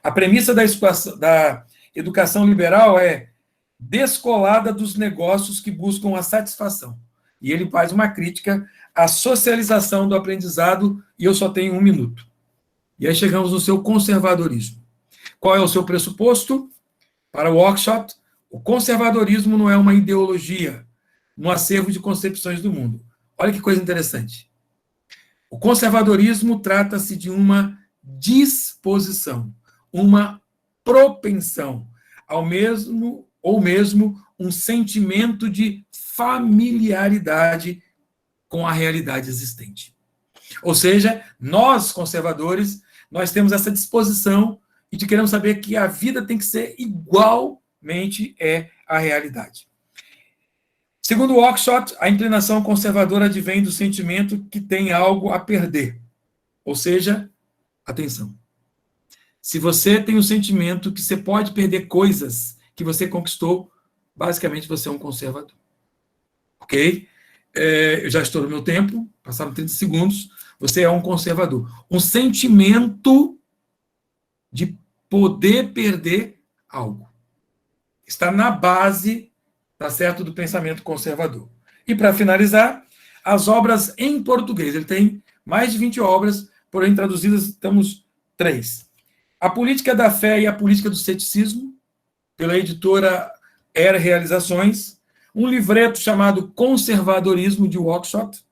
A premissa da educação liberal é descolada dos negócios que buscam a satisfação. E ele faz uma crítica à socialização do aprendizado, e eu só tenho 1 minuto. E aí chegamos no seu conservadorismo. Qual é o seu pressuposto? Para o Oakeshott, o conservadorismo não é uma ideologia no acervo de concepções do mundo. Olha que coisa interessante. O conservadorismo trata-se de uma disposição, uma propensão, ou mesmo um sentimento de familiaridade com a realidade existente. Ou seja, nós, conservadores, nós temos essa disposição e de queremos saber que a vida tem que ser igualmente a realidade. Segundo Oakeshott, a inclinação conservadora advém do sentimento que tem algo a perder. Ou seja, atenção. Se você tem o sentimento que você pode perder coisas que você conquistou, basicamente você é um conservador. Ok? Eu já estourou meu tempo, passaram 30 segundos. Você é um conservador. Um sentimento de poder perder algo. Está na base, tá certo, do pensamento conservador. E, para finalizar, as obras em português. Ele tem mais de 20 obras, porém traduzidas temos 3. A Política da Fé e a Política do Ceticismo, pela editora Era Realizações. Um livreto chamado Conservadorismo, de Oakeshott.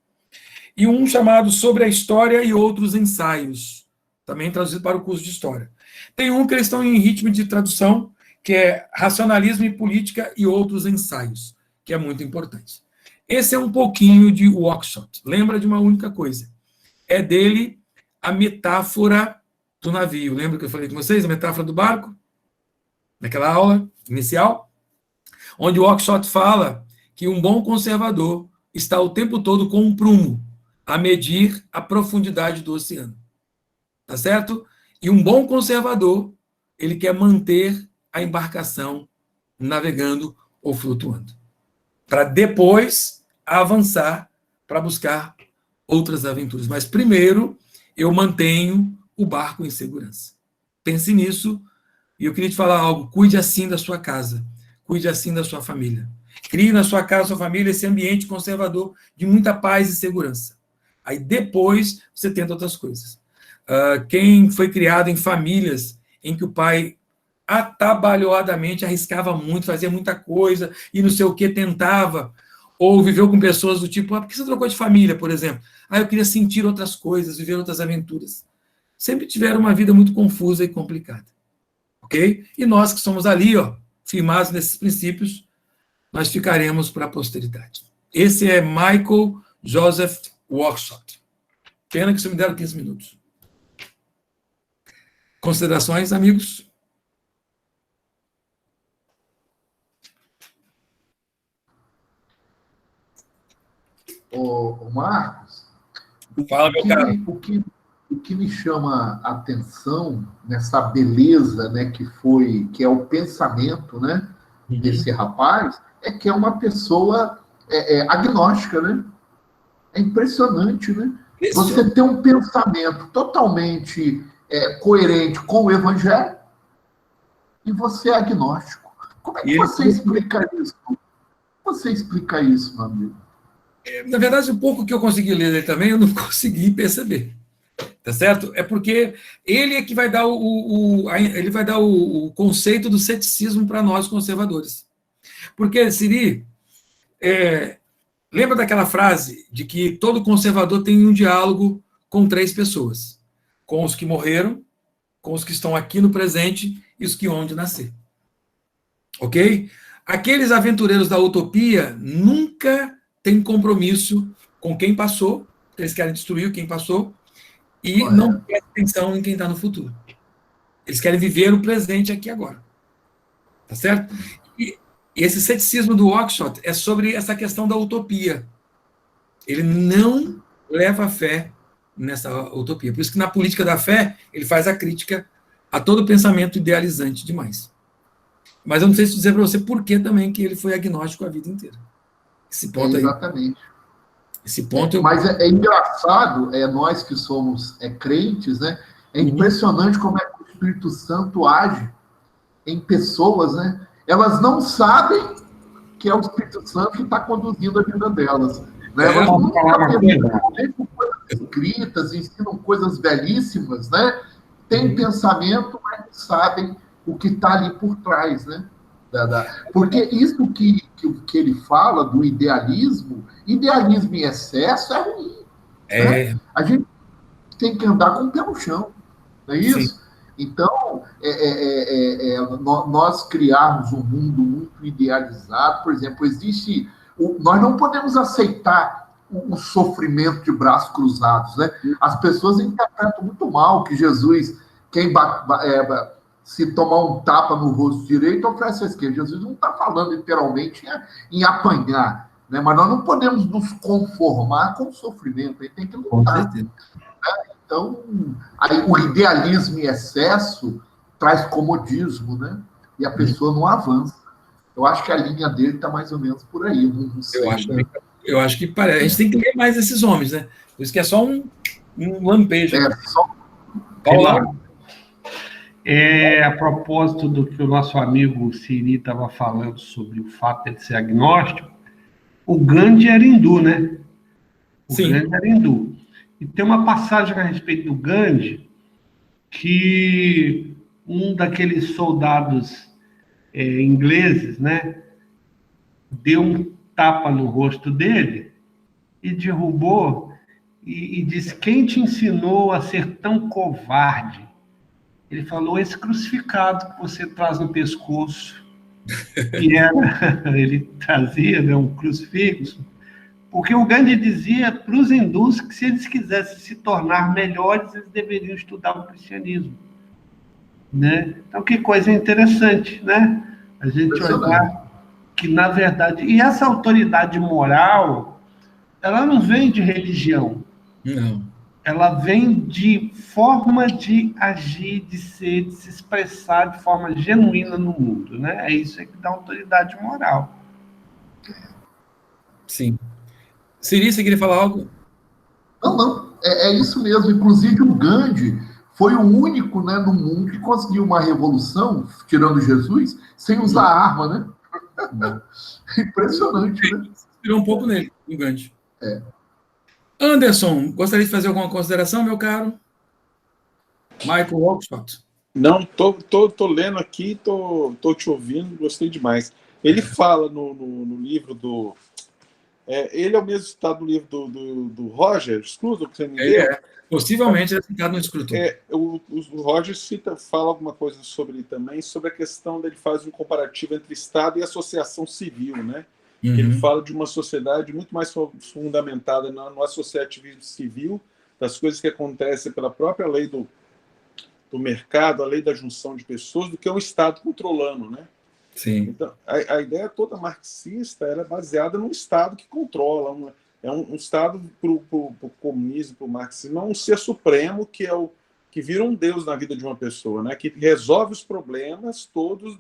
E um chamado Sobre a História e Outros Ensaios, também traduzido para o curso de História. Tem um que eles estão em ritmo de tradução, que é Racionalismo e Política e Outros Ensaios, que é muito importante. Esse é um pouquinho de Oakeshott. Lembra de uma única coisa. É dele a metáfora do navio. Lembra que eu falei com vocês? A metáfora do barco? Naquela aula inicial? Onde o Oakeshott fala que um bom conservador está o tempo todo com um prumo a medir a profundidade do oceano. Tá certo? E um bom conservador, ele quer manter a embarcação navegando ou flutuando, para depois avançar para buscar outras aventuras. Mas primeiro, eu mantenho o barco em segurança. Pense nisso, e eu queria te falar algo. Cuide assim da sua casa, cuide assim da sua família. Crie na sua casa, sua família, esse ambiente conservador de muita paz e segurança. Aí depois você tenta outras coisas. Quem foi criado em famílias em que o pai atabalhoadamente arriscava muito, fazia muita coisa e não sei o que, tentava, ou viveu com pessoas do tipo, por que você trocou de família, por exemplo? Eu queria sentir outras coisas, viver outras aventuras. Sempre tiveram uma vida muito confusa e complicada. Ok? E nós que somos ali, firmados nesses princípios, nós ficaremos para a posteridade. Esse é Michael Joseph Oakeshott. Pena que só me deram 15 minutos. Considerações, amigos? Ô Marcos, Fala, meu caro. O que me chama a atenção nessa beleza, né, que é o pensamento, né, desse rapaz, é que é uma pessoa agnóstica, né? É impressionante, né? Isso. Você tem um pensamento totalmente coerente com o Evangelho e você é agnóstico. Como é que você explica isso? Como você explica isso, meu amigo? Na verdade, o pouco que eu consegui ler dele também, eu não consegui perceber. Tá certo? É porque ele é que vai dar ele vai dar o conceito do ceticismo para nós conservadores. Porque, Siri, lembra daquela frase de que todo conservador tem um diálogo com 3 pessoas? Com os que morreram, com os que estão aqui no presente e os que hão de nascer. Ok? Aqueles aventureiros da utopia nunca têm compromisso com quem passou, eles querem destruir quem passou, e não prestam atenção em quem está no futuro. Eles querem viver o presente aqui e agora. Tá certo? E esse ceticismo do Oakeshott é sobre essa questão da utopia. Ele não leva a fé nessa utopia. Por isso que na política da fé, ele faz a crítica a todo pensamento idealizante demais. Mas eu não sei se dizer para você por que também que ele foi agnóstico a vida inteira. Esse ponto exatamente. Esse ponto Mas é engraçado, nós que somos crentes, né? É impressionante como é que o Espírito Santo age em pessoas, né? Elas não sabem que é o Espírito Santo que está conduzindo a vida delas. Né? Elas não sabem coisas escritas, ensinam coisas belíssimas, né? Tem pensamento, mas não sabem o que está ali por trás, né? Porque isso que ele fala do idealismo em excesso é ruim. Né? A gente tem que andar com o pé no chão, não é isso? Sim. Então, nós criarmos um mundo muito idealizado, por exemplo, nós não podemos aceitar o sofrimento de braços cruzados, né? As pessoas interpretam muito mal que Jesus, se tomar um tapa no rosto direito, oferece a esquerda. Jesus não está falando literalmente em apanhar, né? Mas nós não podemos nos conformar com o sofrimento, a gente tem que lutar. Né? Então, aí, o idealismo em excesso traz comodismo, né? E a pessoa não avança. Eu acho que a linha dele está mais ou menos por aí. Não sei, eu acho que parece. A gente tem que ler mais esses homens, né? Por isso que é só um lampejo. A propósito do que o nosso amigo Siri estava falando sobre o fato de ser agnóstico, o Gandhi era hindu, né? Gandhi era hindu. E tem uma passagem a respeito do Gandhi que um daqueles soldados ingleses, né, deu um tapa no rosto dele e derrubou e disse: quem te ensinou a ser tão covarde? Ele falou: esse crucificado que você traz no pescoço. E ele trazia, né, um crucifixo, porque o Gandhi dizia para os hindus que se eles quisessem se tornar melhores, eles deveriam estudar o cristianismo. Né? Então, que coisa interessante, né? A gente olhar que, na verdade... E essa autoridade moral, ela não vem de religião. Não. Ela vem de forma de agir, de ser, de se expressar de forma genuína no mundo, né? É isso que dá autoridade moral. Sim. Siri, você queria falar algo? Não. É isso mesmo. Inclusive, o Gandhi foi o único, né, no mundo que conseguiu uma revolução, tirando Jesus, sem usar arma, né? Impressionante, né? Inspirou um pouco nele, o Gandhi. Anderson, gostaria de fazer alguma consideração, meu caro? Michael Oxford. Não, tô lendo aqui, tô te ouvindo, gostei demais. Ele fala no livro do... ele é o mesmo citado do livro do Roger Scruton, que você me deu? Possivelmente ele é citado no Scruton. O Roger fala alguma coisa sobre também, sobre a questão dele faz um comparativo entre Estado e associação civil, né? Uhum. Ele fala de uma sociedade muito mais fundamentada no associativismo civil, das coisas que acontecem pela própria lei do mercado, a lei da junção de pessoas, do que um Estado controlando, né? Sim. Então, a ideia toda marxista era baseada num Estado que controla, um Estado para o comunismo, para o marxismo, é um ser supremo que vira um Deus na vida de uma pessoa, né? Que resolve os problemas todos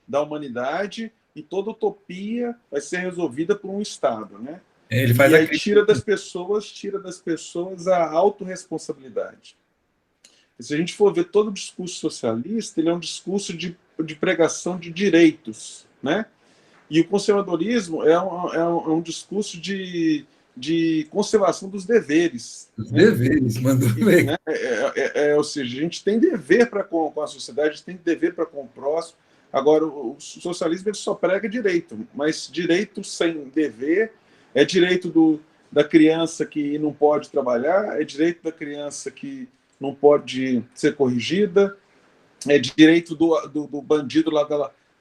da humanidade e toda utopia vai ser resolvida por um Estado, né? Ele faz e aí tira das pessoas a autorresponsabilidade. E se a gente for ver todo o discurso socialista, ele é um discurso de pregação de direitos, né? E o conservadorismo é um discurso de conservação dos deveres. Os deveres, mandou bem. Né? Ou seja, a gente tem dever para com a sociedade, a gente tem dever para com o próximo. Agora, o socialismo ele só prega direito, mas direito sem dever é direito da criança que não pode trabalhar, é direito da criança que não pode ser corrigida, é direito do bandido lá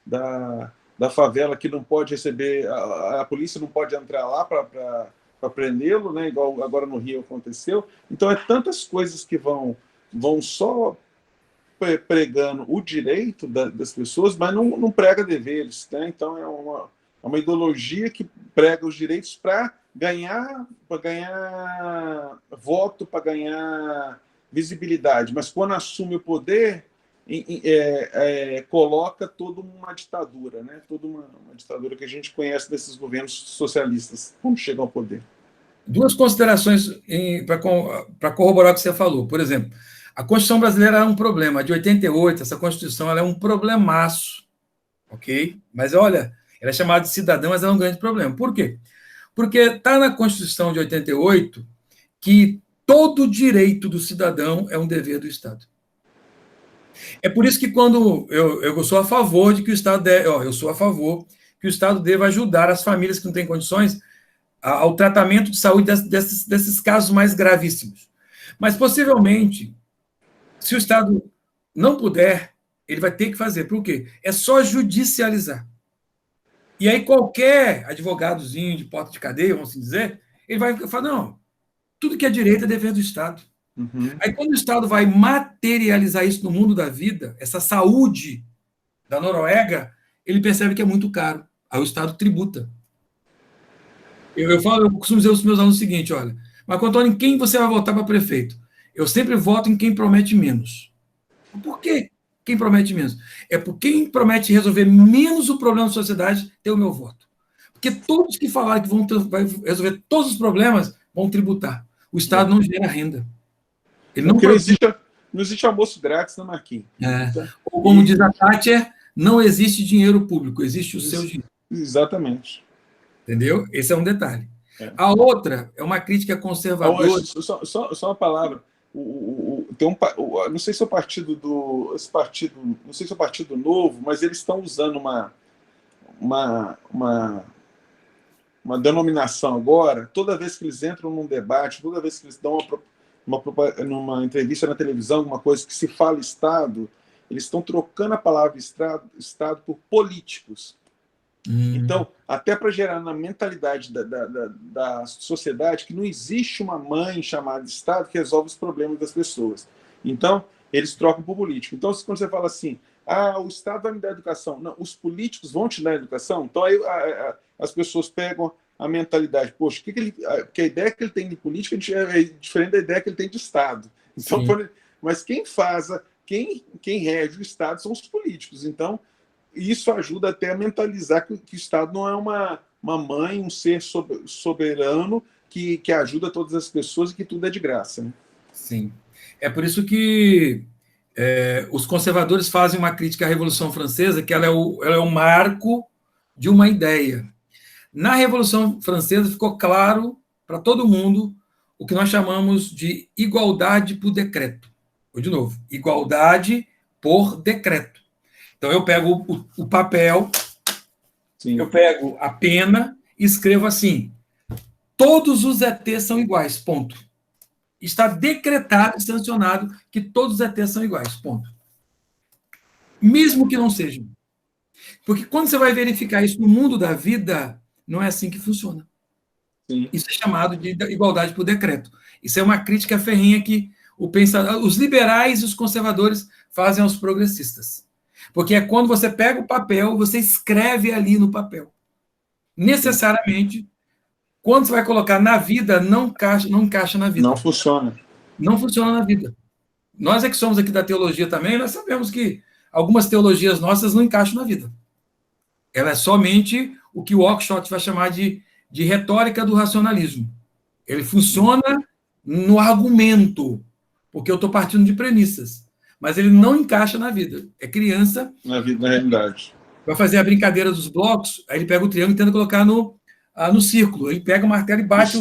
da favela que não pode receber, a polícia não pode entrar lá para prendê-lo, né? Igual agora no Rio aconteceu. Então, é tantas coisas que vão só pregando o direito das pessoas, mas não prega deveres, né? Então, é uma ideologia que prega os direitos para ganhar voto, para ganhar visibilidade, mas quando assume o poder, coloca toda uma ditadura, né? Toda uma ditadura que a gente conhece desses governos socialistas, quando chegam ao poder. Duas considerações para corroborar o que você falou. Por exemplo, a Constituição brasileira é um problema. A de 88, essa Constituição, ela é um problemaço, ok? Mas, olha, ela é chamada de cidadão, mas é um grande problema. Por quê? Porque está na Constituição de 88 que todo direito do cidadão é um dever do Estado. É por isso que quando eu sou a favor de que o Estado eu sou a favor que o Estado deva ajudar as famílias que não têm condições ao tratamento de saúde desses casos mais gravíssimos. Mas, possivelmente, se o Estado não puder, ele vai ter que fazer. Por quê? É só judicializar. E aí qualquer advogadozinho de porta de cadeia, vamos dizer, Ele vai falar, não, tudo que é direito é dever do Estado. Uhum. Aí, quando o Estado vai materializar isso no mundo da vida, essa saúde da Noruega, ele percebe que é muito caro. Aí o Estado tributa. Eu costumo dizer aos meus alunos o seguinte, olha, Marco Antônio, em quem você vai votar para prefeito? Eu sempre voto em quem promete menos. Por quê? Quem promete menos? É por quem promete resolver menos o problema da sociedade tem o meu voto. Porque todos que falaram que vai resolver todos os problemas vão tributar. O Estado não gera renda. Ele não, não existe almoço grátis, né, Marquinhos? Ou como diz a Thatcher, não existe dinheiro público, existe o seu dinheiro. Exatamente. Entendeu? Esse é um detalhe. A outra é uma crítica conservadora. Só uma palavra. Não sei se é o partido não sei se é o Partido Novo, mas eles estão usando uma denominação agora. Toda vez que eles entram num debate, toda vez que eles dão numa entrevista na televisão, alguma coisa que se fala Estado, eles estão trocando a palavra Estado por políticos. Então, até para gerar na mentalidade da sociedade que não existe uma mãe chamada Estado que resolve os problemas das pessoas. Então, eles trocam por político. Então, quando você fala assim, o Estado vai me dar educação. Não, os políticos vão te dar educação. Então, aí as pessoas pegam a mentalidade. Poxa, porque a ideia que ele tem de política é diferente da ideia que ele tem de Estado. Então, mas quem rege o Estado são os políticos. Então, isso ajuda até a mentalizar que o Estado não é uma mãe, um ser soberano que ajuda todas as pessoas e que tudo é de graça. Né? Sim. É por isso que os conservadores fazem uma crítica à Revolução Francesa, que ela é o marco de uma ideia. Na Revolução Francesa ficou claro para todo mundo o que nós chamamos de igualdade por decreto. Ou, de novo, igualdade por decreto. Então, eu pego o papel, eu pego a pena e escrevo assim, todos os ETs são iguais, ponto. Está decretado e sancionado que todos os ETs são iguais, ponto. Mesmo que não sejam. Porque quando você vai verificar isso no mundo da vida, não é assim que funciona. Sim. Isso é chamado de igualdade por decreto. Isso é uma crítica ferrenha que os liberais e os conservadores fazem aos progressistas. Porque é quando você pega o papel, você escreve ali no papel. Necessariamente, quando você vai colocar na vida, não encaixa na vida. Não funciona. Não funciona na vida. Nós que somos aqui da teologia também, nós sabemos que algumas teologias nossas não encaixam na vida. Ela é somente o que o Oakeshott vai chamar de retórica do racionalismo. Ele funciona no argumento, porque eu estou partindo de premissas. Mas ele não encaixa na vida. É criança. Na realidade. Vai fazer a brincadeira dos blocos, aí ele pega o triângulo e tenta colocar no círculo. Ele pega o martelo e bate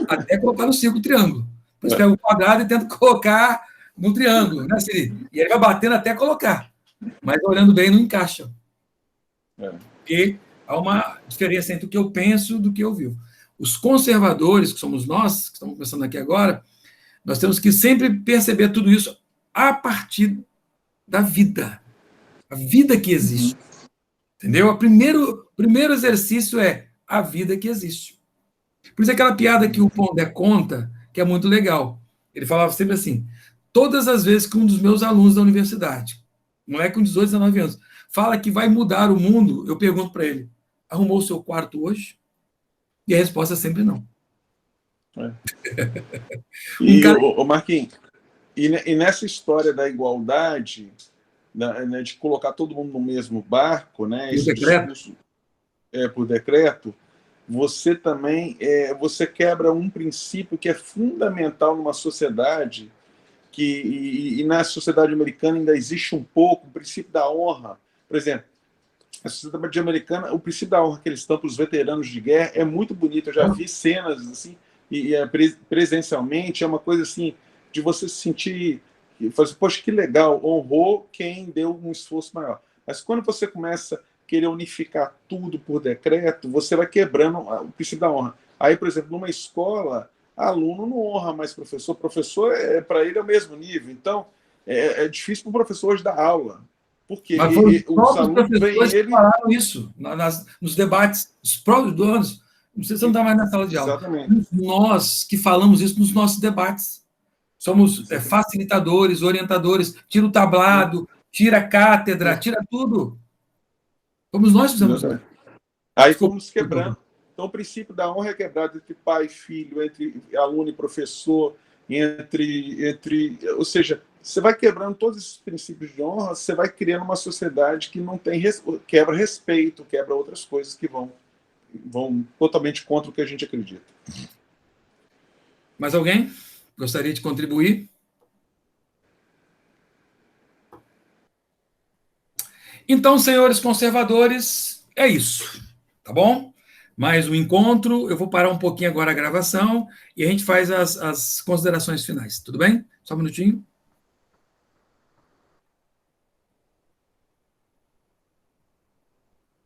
até colocar no círculo o triângulo. Depois pega o quadrado e tenta colocar no triângulo. Né, Siri? E ele vai batendo até colocar. Mas olhando bem, não encaixa. Porque há uma diferença entre o que eu penso e do que eu vivo. Os conservadores, que somos nós, que estamos conversando aqui agora, nós temos que sempre perceber tudo isso a partir da vida. A vida que existe. Entendeu? O primeiro exercício é a vida que existe. Por isso aquela piada que o Pondé conta, que é muito legal. Ele falava sempre assim, todas as vezes que um dos meus alunos da universidade, moleque com 18, 19 anos, fala que vai mudar o mundo, eu pergunto para ele, arrumou o seu quarto hoje? E a resposta é sempre não. Marquinhos, e nessa história da igualdade, né, de colocar todo mundo no mesmo barco, né, por decreto, você também você quebra um princípio que é fundamental numa sociedade e na sociedade americana ainda existe um pouco o princípio da honra. Por exemplo, a sociedade americana, o princípio da honra que eles estão para os veteranos de guerra é muito bonito. Eu já vi cenas assim, e presencialmente é uma coisa assim de você se sentir, fazer, poxa, que legal, honrou quem deu um esforço maior. Mas quando você começa a querer unificar tudo por decreto, você vai quebrando o princípio da honra. Aí, por exemplo, numa escola, aluno não honra mais professor para ele é o mesmo nível. Então, é difícil para o professor hoje dar aula. Porque os alunos professores falaram isso nos debates, os próprios donos. Não precisa andar mais na sala de aula. Exatamente. Nós que falamos isso nos nossos debates. Somos facilitadores, orientadores. Tira o tablado, tira a cátedra, tira tudo. Somos nós que fizemos isso. Aí fomos quebrando. Então, o princípio da honra é quebrado entre pai e filho, entre aluno e professor, ou seja, você vai quebrando todos esses princípios de honra, você vai criando uma sociedade que não tem quebra respeito, quebra outras coisas que vão totalmente contra o que a gente acredita. Mais alguém gostaria de contribuir? Então, senhores conservadores, é isso, tá bom? Mais um encontro, eu vou parar um pouquinho agora a gravação e a gente faz as considerações finais, tudo bem? Só um minutinho.